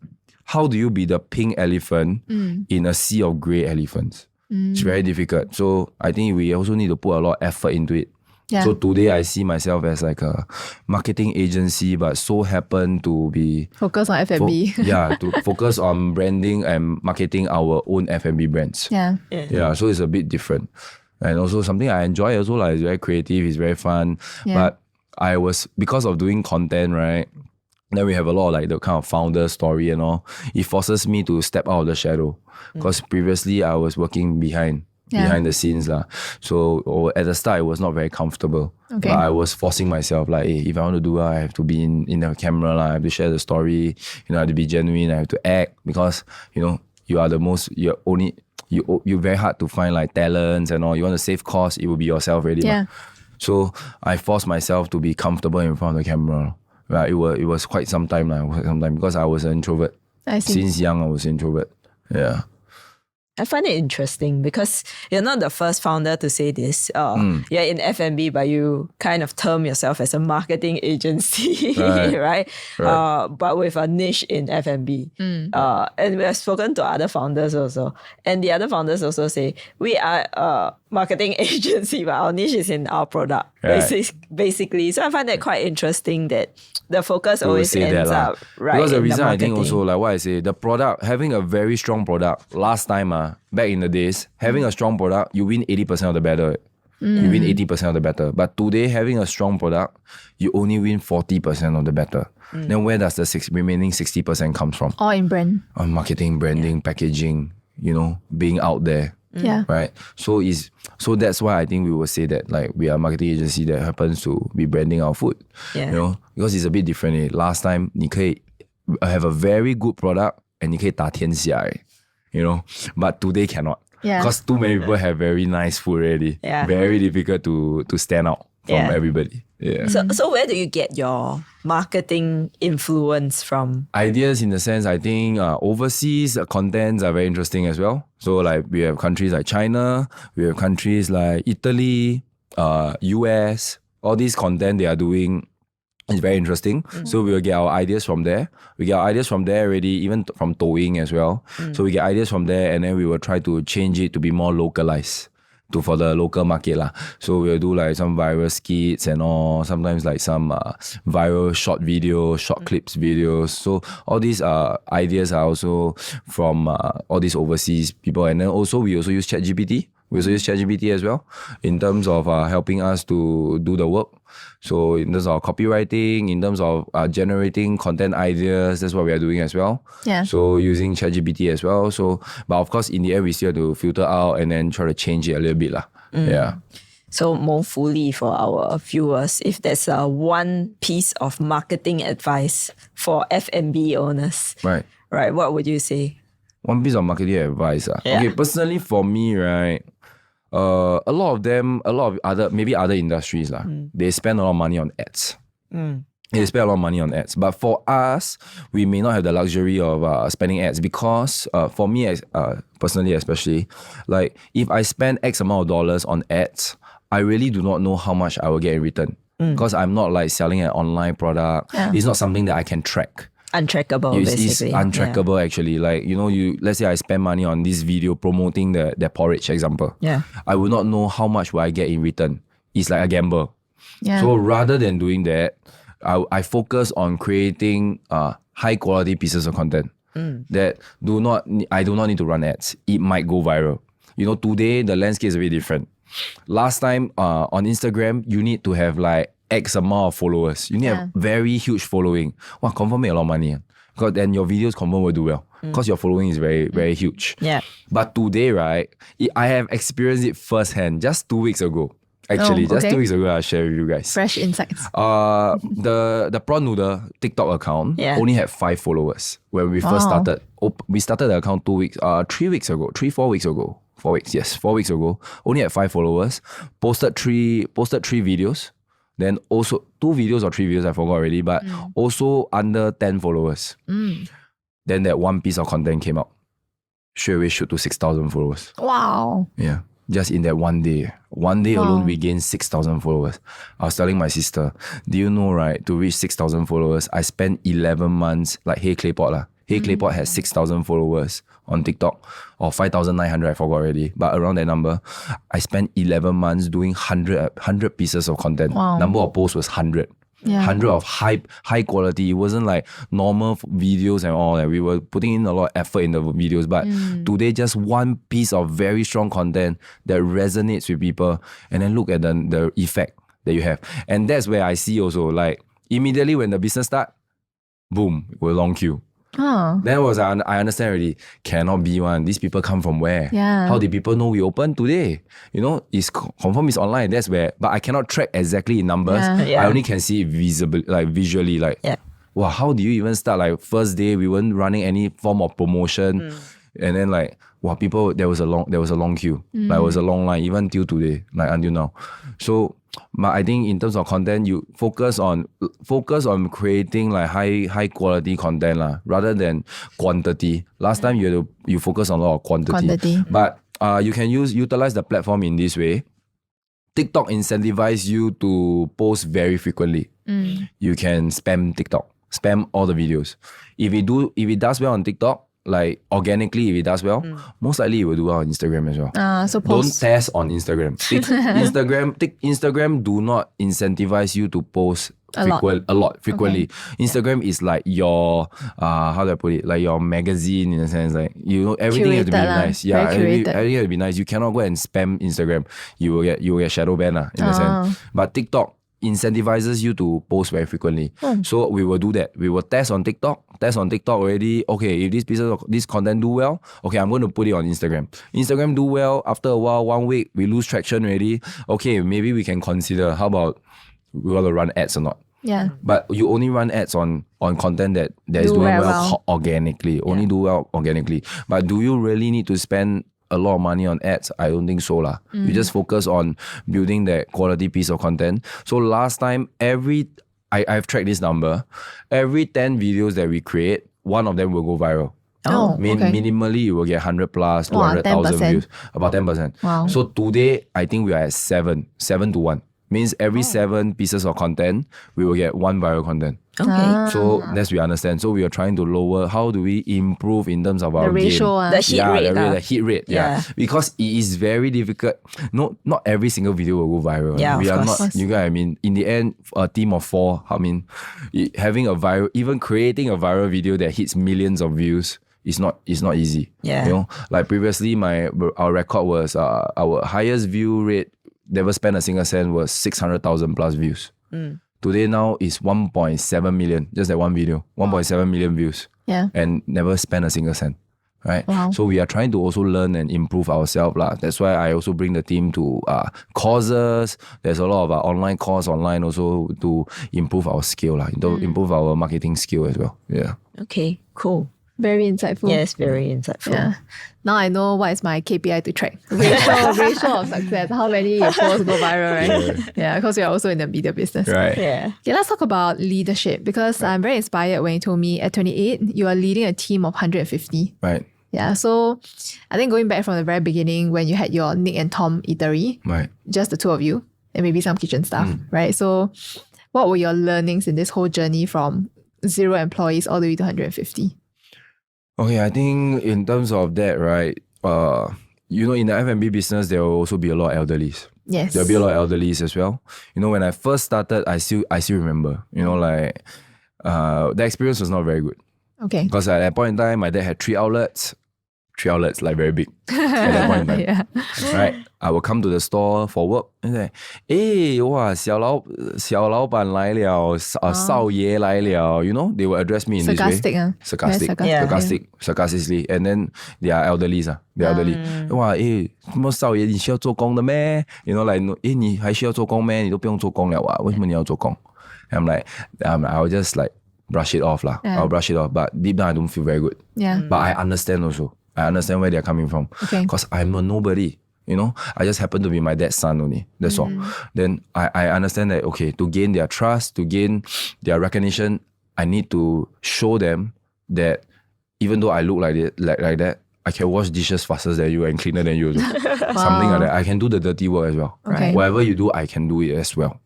how do you be the pink elephant in a sea of grey elephants? It's very difficult. So I think we also need to put a lot of effort into it. So today I see myself as like a marketing agency, but so happen to be
focus on F&B.
To focus on branding and marketing our own F&B brands. So it's a bit different. And also something I enjoy also, like, it's very creative, it's very fun. But because of doing content, right? Then we have a lot of like the kind of founder story and all. It forces me to step out of the shadow. Because previously I was working behind. behind the scenes lah. So at the start, it was not very comfortable.
Okay.
But I was forcing myself, like, hey, if I want to do I have to be in the camera, I have to share the story, I have to be genuine, I have to act, because, you are the most, you're very hard to find like talents and all. You want to save costs, it will be yourself already.
Yeah.
So I forced myself to be comfortable in front of the camera. Right? It was quite some time because I was an introvert.
I see.
Since young, I was an introvert. Yeah.
I find it interesting because you're not the first founder to say this. You're in F&B, but you kind of term yourself as a marketing agency, right? But with a niche in F&B. And we have spoken to other founders also. And the other founders also say, we are a marketing agency, but our niche is in our product, basically. So I find that quite interesting that the focus always ends up right.
Because the
in
reason
the
I think
marketing.
also, like what I say, the product, having a very strong product, last time, back in the days, having a strong product, you win 80% of the battle. You win 80% of the battle. But today, having a strong product, you only win 40% of the battle. Then where does the remaining 60% comes from?
All in brand.
On marketing, branding, packaging, being out there.
Yeah.
Right. So that's why I think we will say that like we are a marketing agency that happens to be branding our food.
Yeah.
Because it's a bit different. Last time 你可以 have a very good product and 你可以打天下. But today cannot.
Yeah.
Because too many people have very nice food already.
Yeah.
Very difficult to stand out from everybody. Yeah.
So where do you get your marketing influence from?
Ideas in the sense, I think overseas contents are very interesting as well. So like we have countries like China, we have countries like Italy, US, all these content they are doing is very interesting. So we will get our ideas from there. We get our ideas from there already, even from Douyin as well. So we get ideas from there and then we will try to change it to be more localized. For the local market lah. So we'll do like some viral skits and all, sometimes like some viral short videos, short clips videos. So all these ideas are also from all these overseas people. And then also we also use ChatGPT. We also use ChatGPT as well in terms of helping us to do the work. So in terms of copywriting, in terms of generating content ideas, that's what we are doing as well.
Yeah.
So using ChatGPT as well. So, but of course, in the end, we still have to filter out and then try to change it a little bit lah. Yeah.
So more fully for our viewers, if there's one piece of marketing advice for F&B owners, right, what would you say?
One piece of marketing advice. Okay, personally for me, right, a lot of other industries they spend a lot of money on ads. They spend a lot of money on ads. But for us, we may not have the luxury of spending ads because for me, personally especially, like if I spend X amount of dollars on ads, I really do not know how much I will get in return because I'm not like selling an online product. It's not something that I can track.
Untrackable, basically.
It's untrackable actually. Like, let's say I spend money on this video promoting the porridge example.
Yeah.
I will not know how much will I get in return. It's like a gamble.
Yeah.
So rather than doing that, I focus on creating high quality pieces of content that I do not need to run ads. It might go viral. Today the landscape is a bit different. Last time on Instagram, you need to have like X amount of followers. You need a very huge following. Wow, confirm make a lot of money. Because then your videos confirm will do well. Because your following is very, very huge.
Yeah.
But today, right, I have experienced it firsthand just 2 weeks ago. Actually, just 2 weeks ago, I'll share with you guys.
Fresh insights.
The prawn noodle TikTok account only had 5 followers when we first started. We started the account 4 weeks ago. 4 weeks, yes, 4 weeks ago. Only had 5 followers. Posted three videos. Then also 2 videos or 3 videos, I forgot already, but also under 10 followers. Then that one piece of content came out. Straight away shoot to 6,000 followers.
Wow.
Yeah. Just in that one day. One day alone, we gained 6,000 followers. I was telling my sister, do you know, right, to reach 6,000 followers, I spent 11 months, like Hey Claypot lah. Hey Claypot has 6,000 followers on TikTok, or 5,900, I forgot already, but around that number. I spent 11 months doing 100 pieces of content.
Wow.
Number of posts was 100. 100 of high quality. It wasn't like normal videos and all that. We were putting in a lot of effort in the videos, but today just one piece of very strong content that resonates with people, and then look at the effect that you have. And that's where I see also, like immediately when the business start, boom, we're long queue.
Oh.
Then I understand already. Cannot be one. These people come from where?
Yeah.
How did people know we open today? It's confirm it's online. That's where. But I cannot track exactly in numbers.
Yeah.
I only can see it visually. Wow, how do you even start? Like first day, we weren't running any form of promotion, and then people. There was a long queue. Like it was a long line even till today. Like until now. So. But I think in terms of content, you focus on creating like high quality content rather than quantity. Last time you focus on a lot of quantity. But you can utilize the platform in this way. TikTok incentivize you to post very frequently. You can spam TikTok, spam all the videos. If it does well on TikTok, like organically, if it does well, most likely it will do well on Instagram as well.
So post.
Don't test on Instagram. Instagram do not incentivize you to post frequently. Okay. Instagram is like your how do I put it? Like your magazine in a sense. Like everything has to be nice. Yeah, everything has to be nice. You cannot go and spam Instagram. You will get shadow ban in a sense. But TikTok incentivizes you to post very frequently. So we will do that. We will test on TikTok already. Okay, if this content do well, okay, I'm going to put it on Instagram. Instagram do well, after a while, 1 week, we lose traction already. Okay, maybe we can consider, how about we want to run ads or not?
Yeah.
But you only run ads on content that is doing well organically. Only do well organically. But do you really need to spend a lot of money on ads? I don't think so lah. You just focus on building that quality piece of content. So last time, I've tracked this number. Every 10 videos that we create, one of them will go viral. Minimally, you will get 100 plus, 200,000 views. About 10%.
Wow.
So today, I think we are at 7 to 1. Means every 7 pieces of content, we will get 1 viral content.
Okay.
So that's we understand. So we are trying to lower. How do we improve in terms of our
ratio,
game? The hit rate. Yeah. Because it is very difficult. Not every single video will go viral.
Yeah,
we
of
are
course.
not. You guys, I mean, in the end, a team of 4. I mean, having a viral, even creating a viral video that hits millions of views is not easy.
Yeah.
Like previously, our record was our highest view rate. Never spent a single cent was 600,000 plus views. Today now is 1.7 million, just that one video, 1.7 million views.
Yeah.
And never spent a single cent. Right?
Wow.
So we are trying to also learn and improve ourselves. That's why I also bring the team to courses. There's a lot of online course online also to improve our skill, improve our marketing skill as well. Yeah.
Okay, cool.
Very insightful.
Yes, very insightful.
Yeah. Now I know what is my KPI to track. Ratio of success. How many your posts go viral, right? Yeah, because you're also in the media business.
Right.
Yeah.
Okay, let's talk about leadership because I'm very inspired when you told me at 28, you are leading a team of 150.
Right.
Yeah, so I think going back from the very beginning when you had your Nick and Tom eatery,
Right.
just the two of you, and maybe some kitchen staff, right? So what were your learnings in this whole journey from 0 employees all the way to 150?
Okay, I think in terms of that, right, in the F&B business, there will also be a lot of elderlies.
Yes.
There'll be a lot of elderlies as well. When I first started, I still remember, the experience was not very good.
Okay.
Because at that point in time, my dad had 3 outlets, like very big at that point in time.
Yeah.
Right? I will come to the store for work and say, wow, 小老板来了, 少爷来了. They will address me in this way. Sarcastically. And then they are elderly. They are elderly. 哇，什么少爷你需要做工的咩?你还需要做工咩? 你都不用做工了啊，为什么你要做工? And I'm like, I'll just like brush it off lah. I'll brush it off. But deep down, I don't feel very good.
Yeah.
But I understand also. I understand where they're coming from.
Okay.
Because I'm a nobody. I just happen to be my dad's son only. That's all. Then I understand that, okay, to gain their trust, to gain their recognition, I need to show them that even though I look like that, I can wash dishes faster than you and cleaner than you. Something like that. I can do the dirty work as well.
Okay.
Whatever you do, I can do it as well.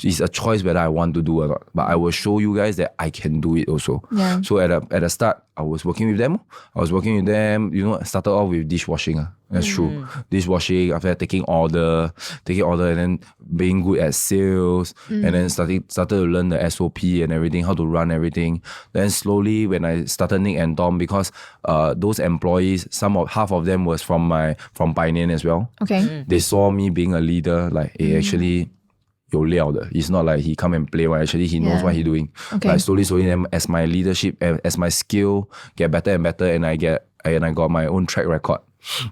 It's a choice whether I want to do or not. But I will show you guys that I can do it also.
Yeah.
So at the start, I was working with them. I started off with dishwashing. That's true. Dishwashing, after that taking order, and then being good at sales, and then started to learn the SOP and everything, how to run everything. Then slowly when I started Nick and Tom, because those employees, half of them was from Pioneer as well.
Okay.
They saw me being a leader, like, hey, actually, 有料的. It's not like he come and play. Actually, he knows what he's doing.
Okay.
Like slowly, then as my leadership, as my skill get better and better, and I got my own track record,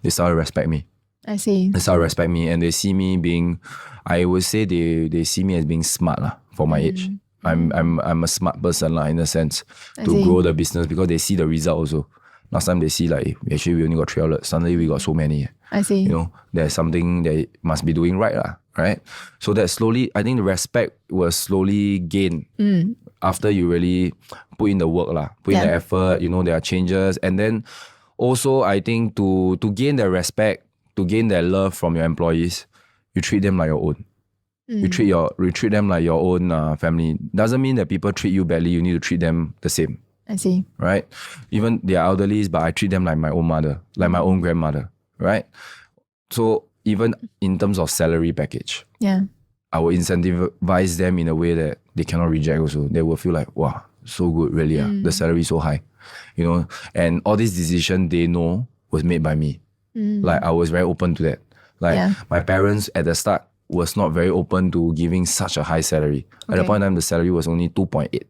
they start to respect me.
I see.
They start to respect me, and they see me being, I would say they see me as being smart for my age. I'm a smart person in a sense to grow the business because they see the result also. Last time they see like actually we only got 3 outlets. Suddenly we got so many.
I see.
You know, there's something that must be doing right? So that slowly, I think the respect was slowly gained after you really put in the work put in the effort. You know, there are changes, and then also I think to gain their respect, to gain their love from your employees, you treat them like your own. You treat them like your own family. Doesn't mean that people treat you badly. You need to treat them the same.
I see.
Right? Even they are elderly, but I treat them like my own mother, like my own grandmother. Right? So even in terms of salary package, I will incentivize them in a way that they cannot reject also. They will feel like, wow, so good, really. The salary is so high. You know, and all this decision they know was made by me. Like I was very open to that. Like my parents at the start was not very open to giving such a high salary. At the point in time, the salary was only 2.8.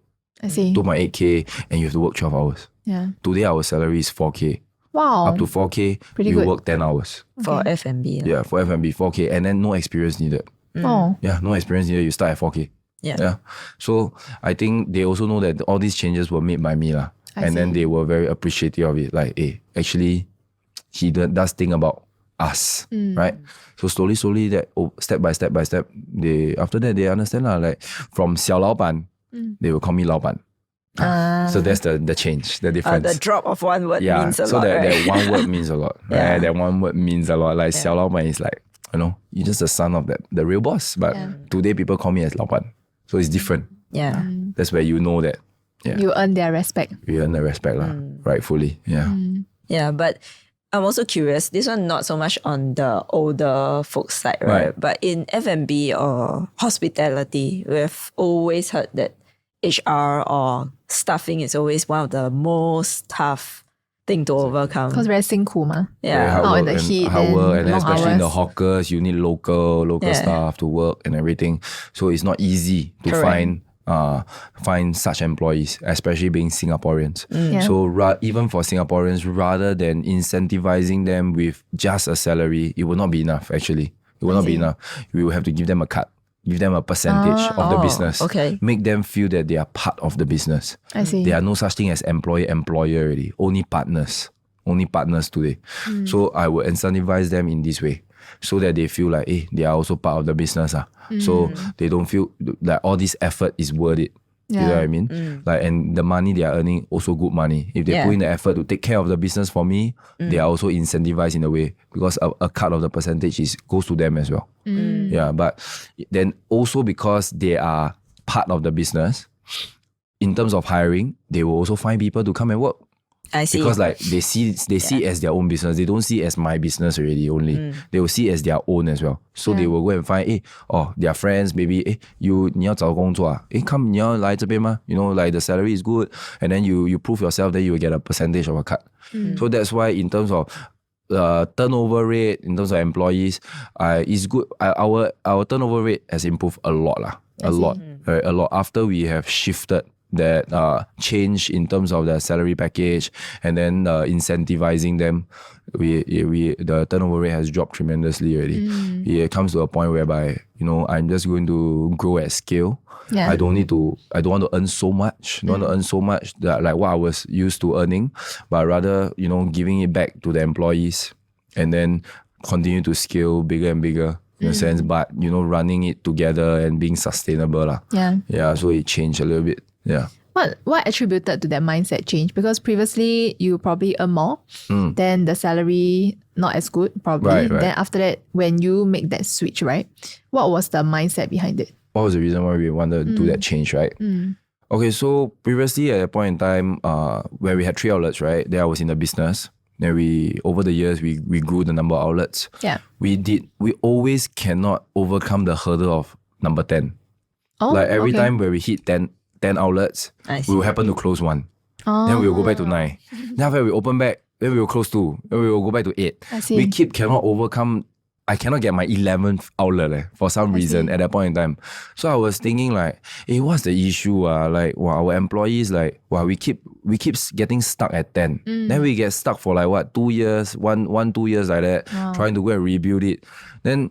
I see.
2.8K, and you have to work 12 hours.
Yeah.
Today, our salary is 4K.
Wow.
Up to 4K,
Pretty
you
good.
work 10 hours.
For F&B.
Yeah, for F&B, 4K. And then no experience needed.
Oh.
Yeah, no experience needed. You start at 4K.
Yeah.
So I think they also know that all these changes were made by me. And then they were very appreciative of it. Like, hey, actually, he does think about us. Right? So slowly, that step by step, after that, they understand. Like, from 小老板, they will call me 老板. So that's the change, the difference.
The drop of one word means a
so
lot,
that one word means a lot, right? That one word means a lot. Like 小老板 is like, you know, you're just the son of the real boss. But today people call me as 老板. So it's different.
Yeah.
That's where you know that. Yeah.
You earn their respect.
You earn the respect, rightfully. Yeah.
Yeah, but I'm also curious. This one not so much on the older folks side, right? But in F&B or hospitality, we've always heard that HR or staffing is always one of the most tough thing to overcome.
Because very 辛苦嘛.
Yeah.
Out in the heat,
hard work, and
long
especially in the
hours.
hawkers, you need local staff to work and everything. So it's not easy to find such employees, especially being Singaporeans. So even for Singaporeans, rather than incentivizing them with just a salary, it will not be enough actually. It will not be enough. We will have to give them a cut. Give them a percentage of the business.
Okay.
Make them feel that they are part of the business.
I see.
There are no such thing as employer already. Only partners. Only partners today. So I will incentivize them in this way so that they feel like, hey, they are also part of the business. So they don't feel like all this effort is worth it. You know what I mean? Like, and the money they are earning, also good money. If they put in the effort to take care of the business for me, they are also incentivized in a way because a cut of the percentage goes to them as well. Yeah, but then also because they are part of the business, in terms of hiring, they will also find people to come and work.
I see.
Because like they see it as their own business. They don't see it as my business already only. They will see it as their own as well. So they will go and find, their friends, maybe, 你要找工作啊? Come, 你要来这边吗? You know, like the salary is good. And then you prove yourself, then you will get a percentage of a cut. So that's why in terms of turnover rate, in terms of employees, it's good. Our turnover rate has improved a lot. A lot after we have shifted that change in terms of the salary package and then incentivizing them, the turnover rate has dropped tremendously already. It comes to a point whereby, you know, I'm just going to grow at scale. I don't want to earn so much. Don't want to earn so much that like what I was used to earning, but rather, you know, giving it back to the employees and then continue to scale bigger and bigger. In a sense, but you know, running it together and being sustainable. Yeah, so it changed a little bit. Yeah.
What attributed to that mindset change? Because previously you probably earn more, then the salary not as good, probably.
Right.
Then after that, when you make that switch, right? What was the mindset behind it?
What was the reason why we wanted to do that change, right? Okay, so previously at that point in time, where we had 3 outlets, right? There I was in the business. Then over the years, we grew the number of outlets.
Yeah.
We always cannot overcome the hurdle of number 10. Like every time where we hit 10 outlets, we will happen to close 1. Then we will go back to 9. Then after we open back, then we will close 2. Then we will go back to 8.
I see.
We cannot overcome I cannot get my 11th outlet for some reason at that point in time. So I was thinking like, hey, what's the issue? Like, our employees, like, we keep getting stuck at 10. Then we get stuck for like 2 years, 2 years like that, trying to go and rebuild it. Then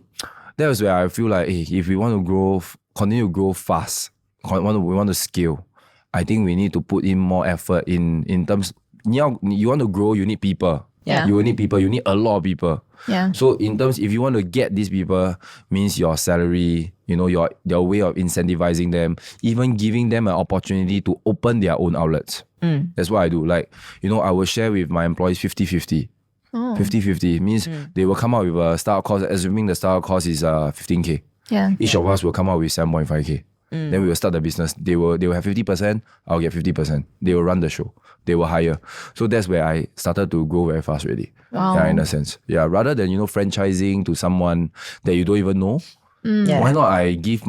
that was where I feel like, hey, if we want to grow, continue to grow fast, we want to scale, I think we need to put in more effort in terms, you want to grow, you need people.
Yeah.
You will need people, you need a lot of people.
Yeah.
So in terms, if you want to get these people, means your salary, your way of incentivizing them, even giving them an opportunity to open their own outlets. That's what I do. Like, I will share with my employees 50-50. 50-50 means they will come out with a startup cost, assuming the startup cost is 15K.
Yeah.
Each of us will come out with 7.5K. Then we will start the business. They will have 50%, I'll get 50%. They will run the show. They will hire. So that's where I started to grow very fast already.
Wow.
Yeah, in a sense. Yeah, rather than, franchising to someone that you don't even know, why not I give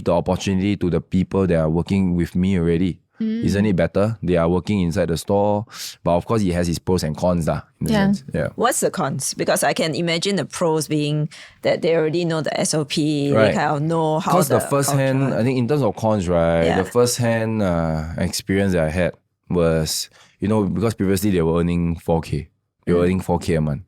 the opportunity to the people that are working with me already? Isn't it better? They are working inside the store, but of course it has its pros and cons in a sense. Yeah.
What's the cons? Because I can imagine the pros being that they already know the SOP, they kind of know how.
Because the first hand, I think in terms of cons, right? The first hand experience that I had was, because previously they were earning 4K. They were earning 4K a month.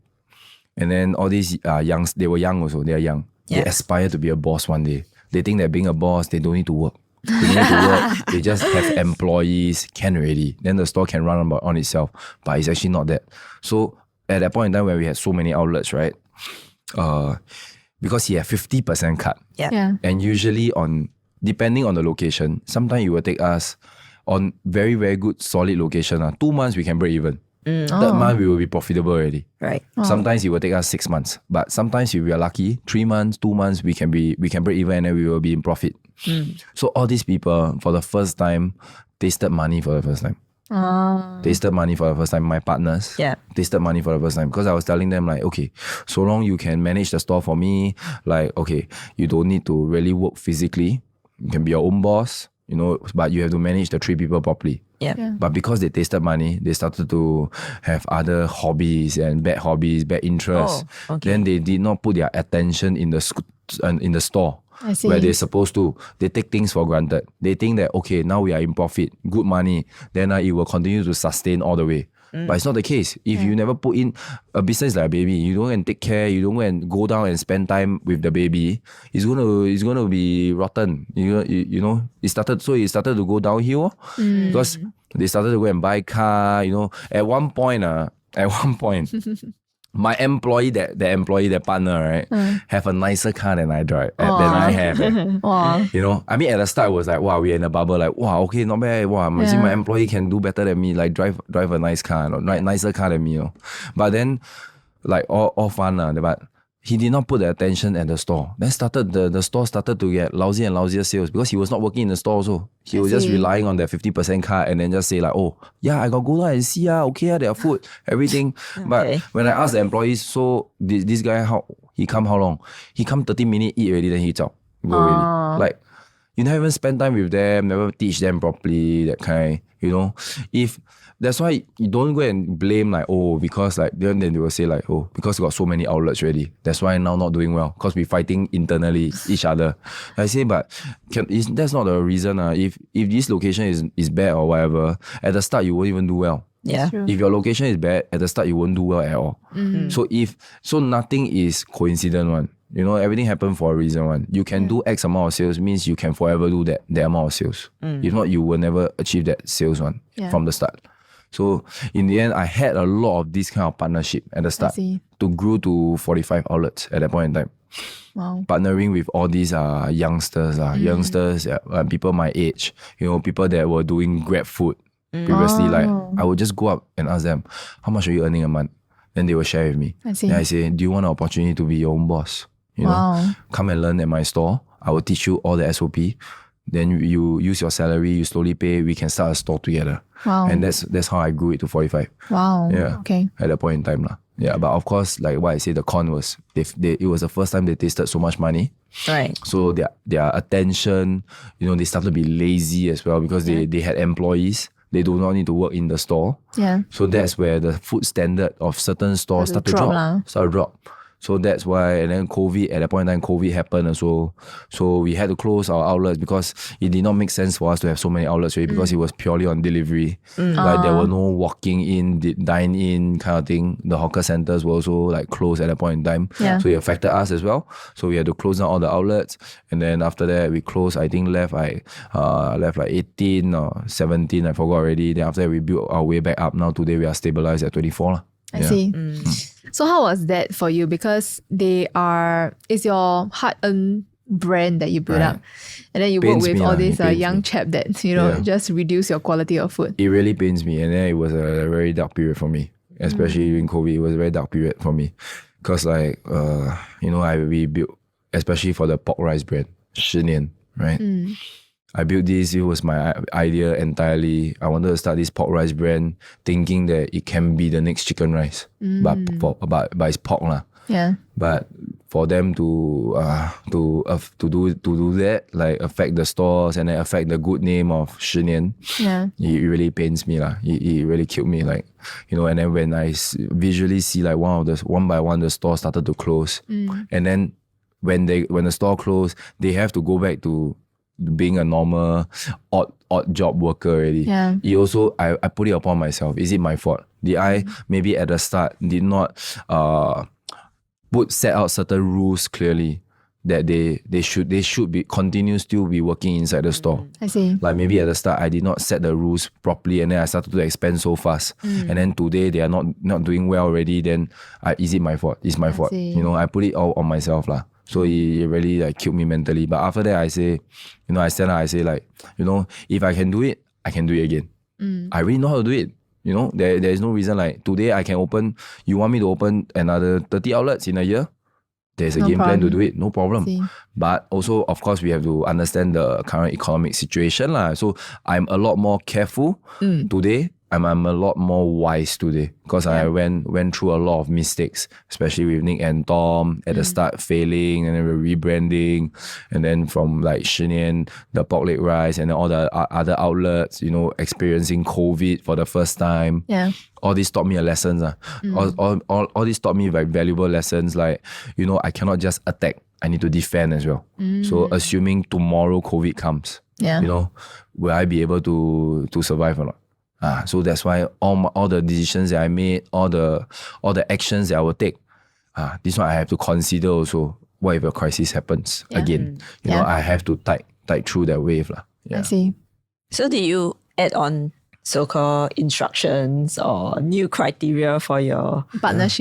And then all these youngs, they were young also, they are young. They aspire to be a boss one day. They think that being a boss, they don't need to work. They don't need to work. They just have employees, can already. Then the store can run on itself. But it's actually not that. So at that point in time when we had so many outlets, right? Because he had 50% cut.
Yeah.
And usually depending on the location, sometimes it will take us on very, very good, solid location. 2 months we can break even. Third month we will be profitable already.
Right.
Sometimes it will take us 6 months. But sometimes if we are lucky, 3 months, 2 months, we can break even and then we will be in profit. So all these people for the first time tasted money for the first time. Tasted money for the first time. My partners tasted money for the first time because I was telling them like, okay, so long you can manage the store for me, like, okay, you don't need to really work physically. You can be your own boss, but you have to manage the 3 people properly.
Yeah.
But because they tasted money, they started to have other hobbies and bad interests.
Oh, okay.
Then they did not put their attention in the store.
I see.
Where they're supposed to. They take things for granted. They think that, okay, now we are in profit, good money, then it will continue to sustain all the way. But it's not the case. If you never put in a business like a baby, you don't go and take care, you don't go and go down and spend time with the baby, it's gonna be rotten. It started to go downhill because they started to go and buy car. At one point, my employee, that partner, right, have a nicer car than I drive, than I have. I mean, at the start, it was like, wow, we're in a bubble, like, wow, okay, not bad. Wow, see my employee can do better than me, like drive a nice car, nicer car than me. But then, like, all fun, but he did not put the attention at the store. Then the store started to get lousy and lousier sales because he was not working in the store also. He was just relying on that 50% cut and then just say like, oh, yeah, I got go down and see, okay, their food, everything. But when I asked the employees, so this guy, he come how long? He come 30 minutes, eat already, then he go already. Like, you never even spend time with them, never teach them properly, that kind, That's why you don't go and blame like, oh, because like, then they will say like, oh, because we got so many outlets already. That's why now not doing well. Because we're fighting internally each other. I say, but that's not the reason. If this location is bad or whatever, at the start you won't even do well.
Yeah.
If your location is bad, at the start you won't do well at all. So nothing is coincident one. Everything happened for a reason one. You can do X amount of sales means you can forever do that amount of sales. If not, you will never achieve that sales one from the start. So in the end, I had a lot of this kind of partnership at the start to grow to 45 outlets at that point in time.
Wow.
Partnering with all these youngsters, people my age, people that were doing Grab food previously. Like, I would just go up and ask them, how much are you earning a month? Then they will share with me. Then I say, do you want an opportunity to be your own boss? Come and learn at my store. I will teach you all the SOP. Then you use your salary, you slowly pay, we can start a store together.
Wow.
And that's how I grew it to 45.
Wow.
Yeah.
Okay.
At that point in time. Yeah, but of course, like what I say, the con was it was the first time they tasted so much money.
Right.
So their attention, they started to be lazy as well because they had employees. They do not need to work in the store.
Yeah.
So that's where the food standard of certain stores start to drop. So that's why, and then COVID, at that point in time, COVID happened also. So we had to close our outlets because it did not make sense for us to have so many outlets, right? Because it was purely on delivery. Like there were no walking in, dine in kind of thing. The hawker centers were also like closed at that point in time.
Yeah.
So it affected us as well. So we had to close down all the outlets. And then after that, we closed, I think left like 18 or 17, I forgot already. Then after that, we built our way back up. Now today we are stabilized at 24.
I see. So how was that for you? Because it's your hard-earned brand that you built up. And then you work with all this young chap that, just reduce your quality of food.
It really pains me. And then it was a very dark period for me. Especially during COVID, it was a very dark period for me. Because we built, especially for the pork rice brand, 10年, right? I built this, it was my idea entirely. I wanted to start this pork rice brand thinking that it can be the next chicken rice. But it's pork lah.
Yeah.
But for them to do that, like affect the stores and then affect the good name of 10年, it really pains me lah. It really killed me, like, and then when I visually see like one by one the stores started to close. And then when the store closed, they have to go back to being a normal odd job worker already.
Yeah.
It also, I put it upon myself. Is it my fault? Did I maybe at the start did not set out certain rules clearly that they should continue still be working inside the store?
I see.
Like maybe at the start I did not set the rules properly, and then I started to expand so fast. And then today they are not doing well already. Then is it my fault? It's my fault. I put it all on myself lah. So it really like killed me mentally. But after that, I say, I stand up, I say like, if I can do it, I can do it again. I really know how to do it. There is no reason like today I can open, you want me to open another 30 outlets in a year? There's a game plan to do it, no problem. But also, of course, we have to understand the current economic situation lah. So I'm a lot more careful today. I'm a lot more wise today because I went through a lot of mistakes, especially with Nick and Tom at the start failing, and then we're rebranding, and then from like 10年, the pork leg rice, and then all the other outlets, experiencing COVID for the first time.
Yeah.
All this taught me a lesson. All this taught me like valuable lessons, like, I cannot just attack. I need to defend as well. So assuming tomorrow COVID comes, will I be able to survive or not? So that's why all the decisions that I made, all the actions that I will take, this one I have to consider also. What if a crisis happens again? I have to tide through that wave lah.
I see.
So did you add on so-called instructions or new criteria for your
partners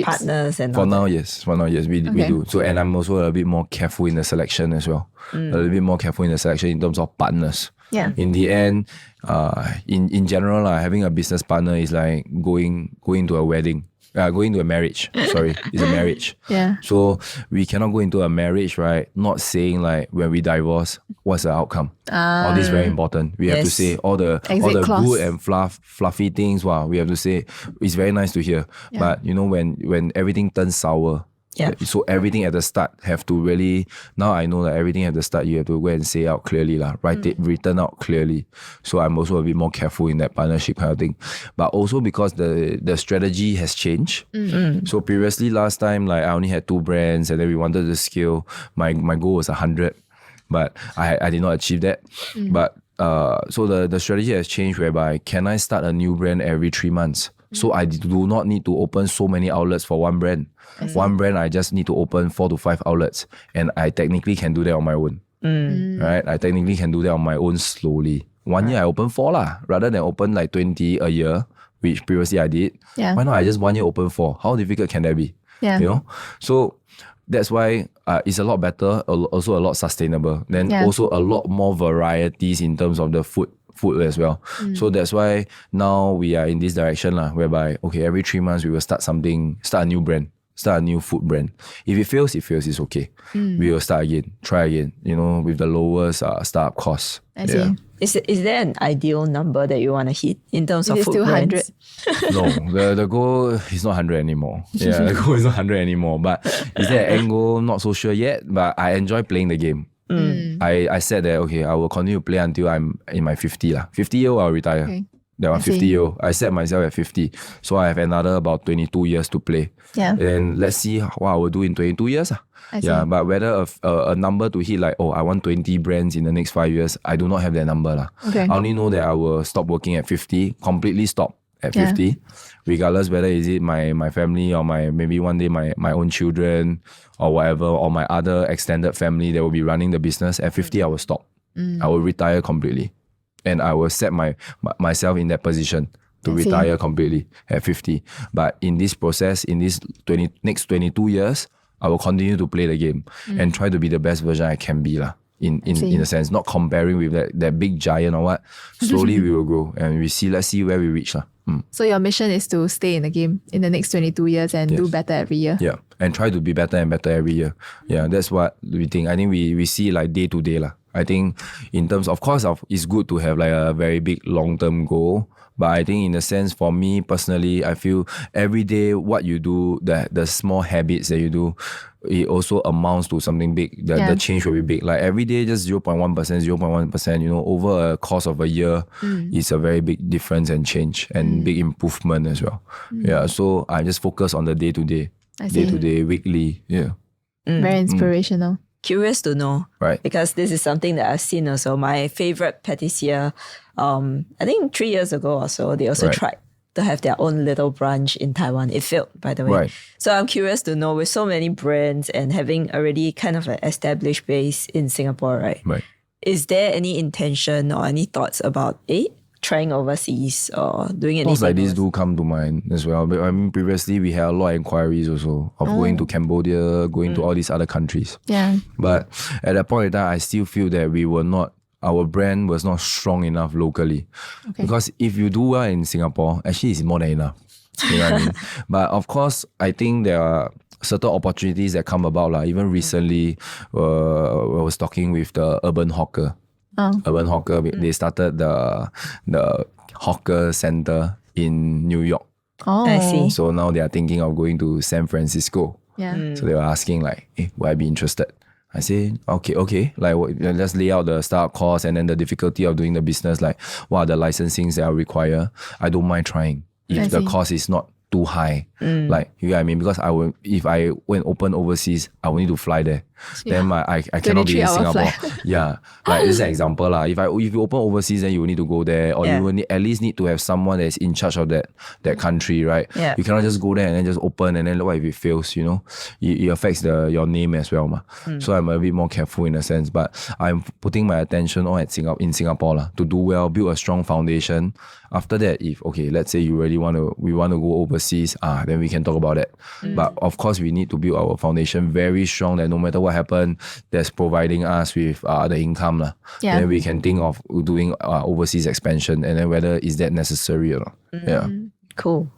and
For now, yes, we do. So, and I'm also a bit more careful in the selection as well. A little bit more careful in the selection in terms of partners.
Yeah.
In the end, in general, having a business partner is like going to a wedding. Going to a marriage. Sorry, it's a marriage.
Yeah.
So we cannot go into a marriage, right? Not saying like when we divorce, what's the outcome? All this is very important. We have to say all the good and fluffy things. Wow, we have to say it's very nice to hear. Yeah. But when everything turns sour. Yeah. So everything at the start have to really, now I know that everything at the start you have to go and say out clearly lah, write it written out clearly. So I'm also a bit more careful in that partnership kind of thing. But also because the strategy has changed. So previously last time, like I only had 2 brands, and then we wanted to scale. My goal was 100, but I did not achieve that. But so the strategy has changed, whereby can I start a new brand every 3 months? So I do not need to open so many outlets for one brand. One brand, I just need to open 4 to 5 outlets, and I technically can do that on my own. Right? I technically can do that on my own slowly. 1 year I open 4 lah, rather than open like 20 a year, which previously I did.
Yeah.
Why not I just 1 year open 4? How difficult can that be?
Yeah.
So that's why it's a lot better, also a lot sustainable. Then also a lot more varieties in terms of the food as well. So that's why now we are in this direction lah, whereby every 3 months we will start a new brand, start a new food brand. If it fails, it's okay. We will start again, try again, with the lowest startup costs.
I see.
Is there an ideal number that you want to hit in terms of food brands?
No, the goal is not 100 anymore. Yeah, the goal is not 100 anymore. But is there an end goal? Not so sure yet, but I enjoy playing the game. I said that, I will continue to play until I'm in my 50 lah. 50 year old, I'll retire. Okay. That one 50-year-old. I set myself at 50. So I have another about 22 years to play.
Yeah.
And let's see what I will do in 22 years.
Yeah,
but whether a number to hit like, I want 20 brands in the next 5 years, I do not have that number.
Okay.
I only know that I will stop working at 50, completely stop at 50, regardless whether is it my family or maybe one day my own children or whatever, or my other extended family that will be running the business. At 50, I will stop. I will retire completely. And I will set myself in that position to retire completely at 50. But in this process, in this next 22 years, I will continue to play the game and try to be the best version I can be. In a sense, not comparing with that big giant or what. Slowly we will grow and let's see where we reach.
So your mission is to stay in the game in the next 22 years and do better every year.
Yeah, and try to be better and better every year. Yeah, that's what we think. I think we see like day to day. I think in terms, of course, it's good to have like a very big long-term goal. But I think in a sense, for me personally, I feel every day what you do, the small habits that you do, it also amounts to something big. The change will be big. Like every day, just 0.1%, over a course of a year, it's a very big difference and change and big improvement as well. Yeah, so I just focus on the day-to-day, weekly. Yeah.
Very inspirational.
Curious to know,
right?
Because this is something that I've seen also. My favorite patissier, I think 3 years ago or so, they also tried to have their own little branch in Taiwan. It failed, by the way.
Right.
So I'm curious to know, with so many brands and having already kind of an established base in Singapore, right?
Right.
Is there any intention or any thoughts about trying overseas or doing anything?
Things like this do come to mind as well. But I mean, previously we had a lot of inquiries also of going to Cambodia, going to all these other countries.
Yeah.
But at that point in time, I still feel that our brand was not strong enough locally. Okay. Because if you do well in Singapore, actually it's more than enough. You know what I mean? But of course, I think there are certain opportunities that come about. Even recently, I was talking with the Urban Hawker. Urban Hawker, they started the hawker center in New York.
Oh, I see.
So now they are thinking of going to San Francisco.
Yeah.
So they were asking would I be interested? I say, okay. Let's lay out the startup cost and then the difficulty of doing the business. What are the licensings that are required? I don't mind trying if the cost is not too high. You know what I mean? Because if I went open overseas, I will need to fly there. Then I cannot be in Singapore. Yeah. This is an example. If you open overseas, then you will need to go there, or you will at least need to have someone that is in charge of that country, right?
Yeah.
You cannot just go there and then just open and then what if it fails, It affects your name as well. So I'm a bit more careful in a sense. But I'm putting my attention on in Singapore to do well, build a strong foundation. After that, let's say you really want to go overseas, then we can talk about that. But of course, we need to build our foundation very strong that no matter what happens, that's providing us with the income. Then we can think of doing overseas expansion and then whether is that necessary or not. Yeah.
Cool.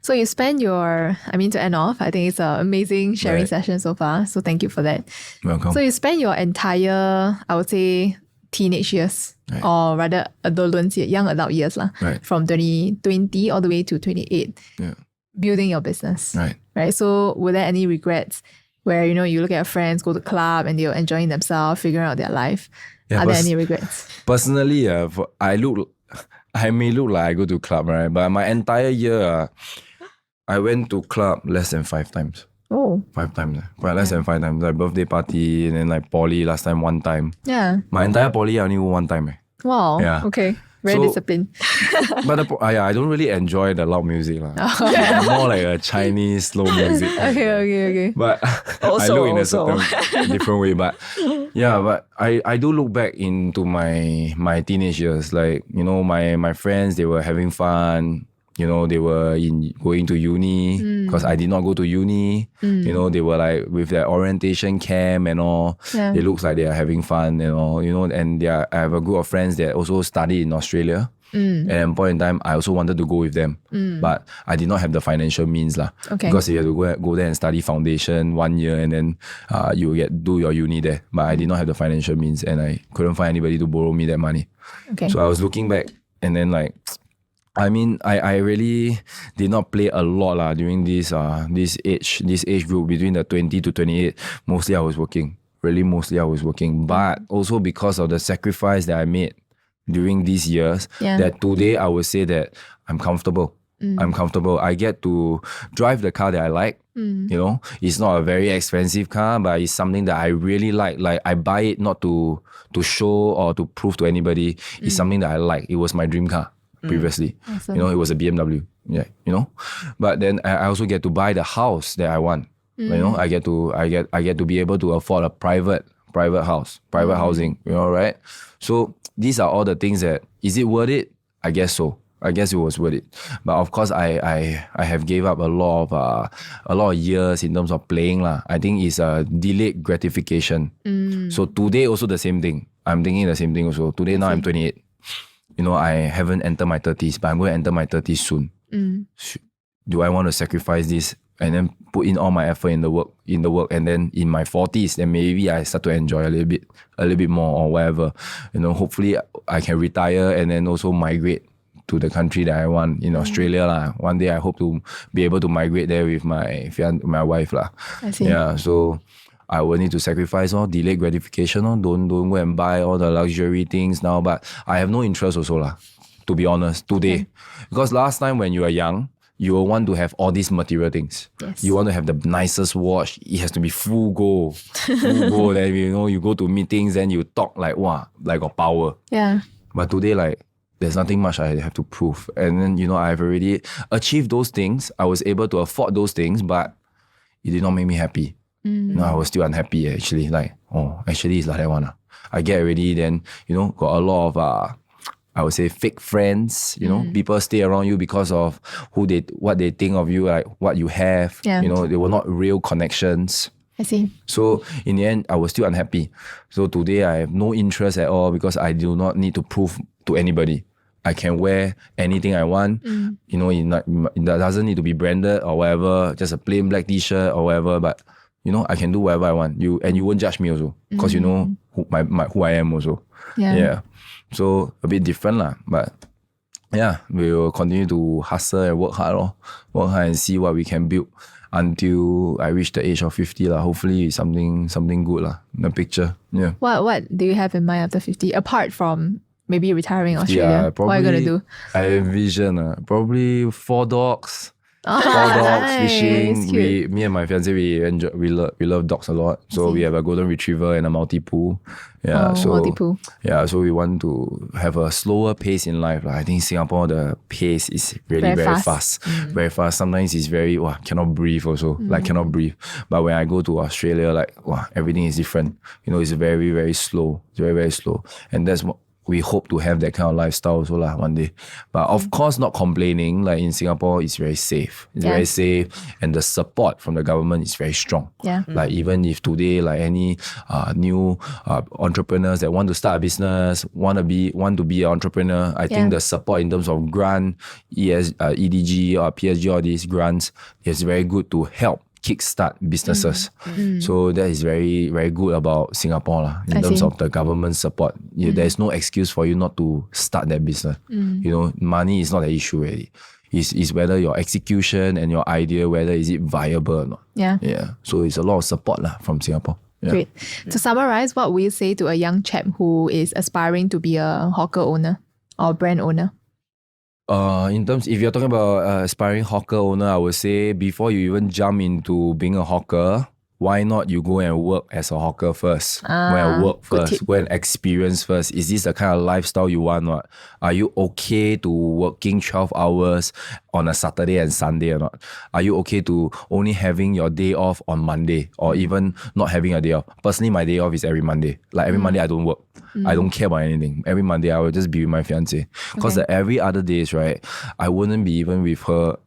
So you spend to end off, I think it's an amazing sharing session so far. So thank you for that.
Welcome.
So you spend your entire, I would say, teenage years, or rather adolescence, young adult years, from 2020 all the way to 28, building your business. Right. So were there any regrets where, you look at your friends go to club and they're enjoying themselves, figuring out their life? Are there any regrets?
Personally, I may look like I go to club, right? But my entire year, I went to club less than 5 times.
Oh.
5 times. But less than 5 times. Birthday party and then poly last time 1 time.
Yeah.
My entire poly I only go 1 time.
Wow. Yeah. Okay. Very disciplined.
But I don't really enjoy the loud music. More like a Chinese slow music.
Okay.
But I look in a certain different way. But but I do look back into my teenage years. My friends, they were having fun. They were going to uni because I did not go to uni. They were with their orientation camp and all. Yeah. It looks like they are having fun and all. And I have a group of friends that also study in Australia. And at a point in time, I also wanted to go with them. But I did not have the financial means. Because you have to go there and study foundation 1 year and then you do your uni there. But I did not have the financial means and I couldn't find anybody to borrow me that money. Okay. So I was looking back and then I really did not play a lot during this age group between the 20 to 28. Mostly I was working. But also because of the sacrifice that I made during these years that today I would say that I'm comfortable. I'm comfortable. I get to drive the car that I like. You know, it's not a very expensive car, but it's something that I really like. Like I buy it not to show or to prove to anybody. It's something that I like. It was my dream car previously.
Awesome.
You know, it was a BMW. Yeah, you know. But then I also get to buy the house that I want. You know, I get to be able to afford a private house, private housing. You know, right? So these are all the things that, is it worth it? I guess so. I guess it was worth it. But of course, I have gave up a lot of years in terms of playing lah. I think it's a delayed gratification. So today also the same thing. I'm thinking the same thing also. Today now I'm 28. You know, I haven't entered my 30s, but I'm going to enter my 30s soon. Do I want to sacrifice this and then put in all my effort in the work, and then in my 40s, then maybe I start to enjoy a little bit more or whatever. You know, hopefully I can retire and then also migrate to the country that I want in Australia lah. One day I hope to be able to migrate there with my wife lah.
I see.
Yeah, so I will need to sacrifice delayed gratification. Don't go and buy all the luxury things now. But I have no interest also lah, to be honest, today. Because last time when you are young, you will want to have all these material things.
Yes.
You want to have the nicest watch. It has to be full gold. Full gold. Then you go to meetings, then you talk like wow, like got power.
Yeah.
But today, like, there's nothing much I have to prove. And then, I've already achieved those things. I was able to afford those things, but it did not make me happy. I was still unhappy actually. Like, actually it's like that one. I get already, then, got a lot of, I would say, fake friends. People stay around you because of what they think of you, like what you have.
Yeah.
They were not real connections.
I see.
So in the end, I was still unhappy. So today I have no interest at all because I do not need to prove to anybody. I can wear anything I want. It doesn't need to be branded or whatever, just a plain black t-shirt or whatever, but I can do whatever I want. You won't judge me also because you know who I am also. Yeah. So a bit different lah, but yeah, we will continue to hustle and work hard and see what we can build until I reach the age of 50 lah. Hopefully it's something good lah in the picture. Yeah.
What do you have in mind after 50 apart from maybe retiring Australia?
Yeah, probably,
what are you gonna do?
I envision probably 4 dogs.
Oh,
4 dogs,
nice.
fishing. Me and my fiance, we love dogs a lot. So we have a golden retriever and a Maltipoo. Yeah,
Maltipoo.
Yeah, so we want to have a slower pace in life. I think Singapore, the pace is really very fast. Very fast. Sometimes it's very cannot breathe also. Like cannot breathe. But when I go to Australia, like everything is different. It's very, very slow. It's very, very slow. And that's what we hope to have, that kind of lifestyle also one day. But of course, not complaining. Like in Singapore, it's very safe. It's very safe. And the support from the government is very strong.
Yeah.
Like even if today, like any new entrepreneurs that want to start a business, want to be an entrepreneur, I think the support in terms of grant, EDG or PSG, all these grants, is very good to help kickstart businesses. So that is very, very good about Singapore in terms of the government support. There's no excuse for you not to start that business. Money is not an issue really. It's whether your execution and your idea, whether is it viable or not. Yeah. So it's a lot of support from Singapore. Yeah.
Great. To summarize, what would you say to a young chap who is aspiring to be a hawker owner or brand owner?
In terms, if you're talking about aspiring hawker owner, I would say before you even jump into being a hawker, why not you go and work as a hawker first? Go and work first. Go and experience first. Is this the kind of lifestyle you want? Or are you okay to working 12 hours on a Saturday and Sunday or not? Are you okay to only having your day off on Monday or even not having a day off? Personally, my day off is every Monday. Like every Monday, I don't work. I don't care about anything. Every Monday, I will just be with my fiance. Because every other days, right, I wouldn't be even with her.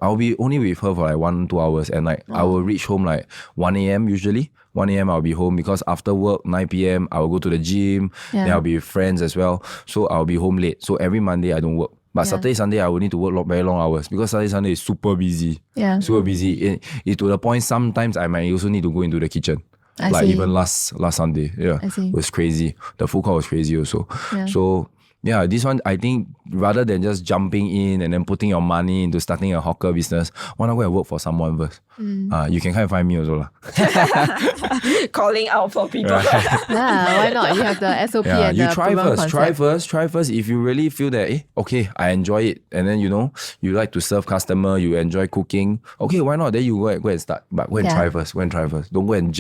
I'll be only with her for like 1-2 hours, and like I will reach home like 1 a.m. usually. 1 a.m. I'll be home because after work, 9 p.m. I will go to the gym. Then I'll be with friends as well. So I'll be home late. So every Monday I don't work. But Saturday, Sunday, I will need to work very long hours because Saturday, Sunday is super busy. Yeah. Super busy. It to the point sometimes I might also need to go into the kitchen. Even last Sunday. Yeah. It was crazy. The food court was crazy also. Yeah. So Yeah, this one, I think rather than just jumping in and then putting your money into starting a hawker business, why not go and work for someone first? You can kind of find me also lah.
Calling out for people.
Yeah, why not? You have the SOP
Yeah,
and
you
the
try
proven
first,
concept.
try first. If you really feel that, okay, I enjoy it, and then you like to serve customer, you enjoy cooking, okay, why not? Then you go and start. But go and try first, Don't go and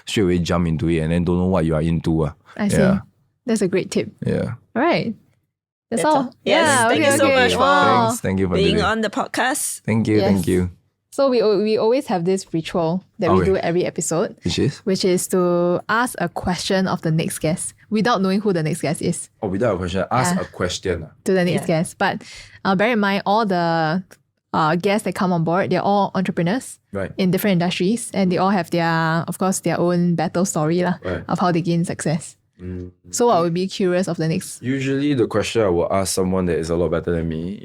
straight away jump into it and then don't know what you are into.
I see.
Yeah.
That's a great tip.
Yeah.
All right. That's all.
Yes,
Yeah,
thank
okay,
you so
okay.
much for
Wow.
Thank you for
being
today.
on the podcast.
Thank you,
Yes.
thank you.
So we always have this ritual that we
Okay.
do every episode,
Which is?
to ask a question of the next guest without knowing who the next guest is
Oh, without a question, ask
Yeah.
a question.
to the next guest. But bear in mind, all the guests that come on board, they're all entrepreneurs
Right.
in different industries, and they all have their own battle story lah,
Right.
of how they gain success. So I would be curious of the next.
Usually the question I will ask someone that is a lot better than me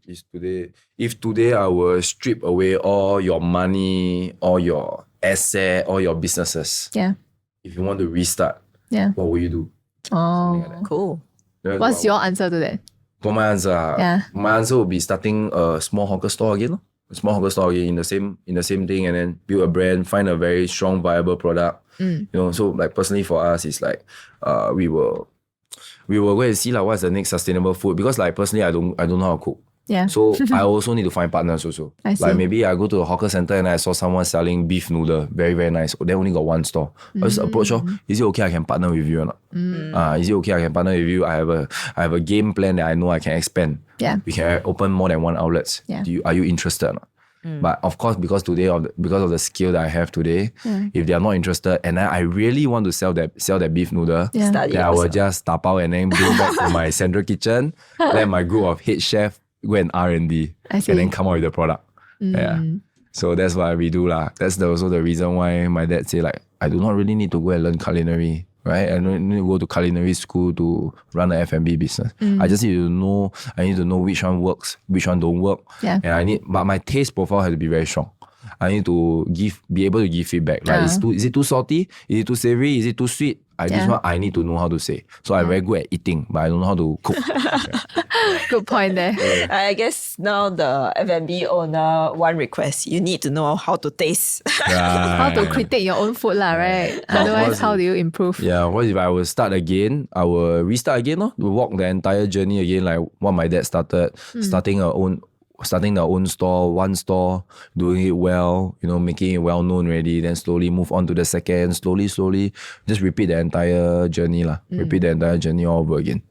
is today. If today I will strip away all your money, all your asset, all your businesses.
Yeah.
If you want to restart,
Yeah.
what will you do?
Oh.
Cool.
That's
What's
what-
your answer to that?
For my answer,
Yeah.
my answer would be starting a small hawker store again. Lor. A small hawker store again in the same thing, and then build a brand, find a very strong, viable product. So like personally for us, it's like we will go and see like what's the next sustainable food, because like personally I don't know how to cook.
Yeah.
So I also need to find partners also.
I see.
Like maybe I go to a hawker center and I saw someone selling beef noodle, very, very nice. They only got one store. I just approach her, is it okay I can partner with you or not? Is it okay I can partner with you? I have a game plan that I know I can expand.
Yeah.
We can open more than one outlets.
Yeah.
Are you interested or not? But of course, because of the skill that I have today, if they are not interested and I really want to sell that beef noodle,
Yeah.
Study
then I will
yourself.
just tapao and then bring back to my central kitchen, let my group of head chef go and R&D
I see.
and then come out with the product. Yeah. So that's what we do lah. That's also the reason why my dad say like, I do not really need to go and learn culinary, right? I don't need to go to culinary school to run an F&B business. I just need to know which one works, which one don't work.
Yeah.
And but my taste profile has to be very strong. I need to be able to give feedback. Like, is it too salty? Is it too savory? Is it too sweet? This one I need to know how to say. So I'm very good at eating, but I don't know how to cook.
Good point there.
I guess now the F&B owner, one request, you need to know how to taste.
How to critique your own food lah, right? Otherwise, how do you improve?
Yeah, what if I will start again? I will restart again, no? We'll walk the entire journey again, like what my dad started, starting the own store, one store, doing it well, making it well known already, then slowly move on to the second, slowly, just repeat the entire journey lah. Repeat the entire journey all over again.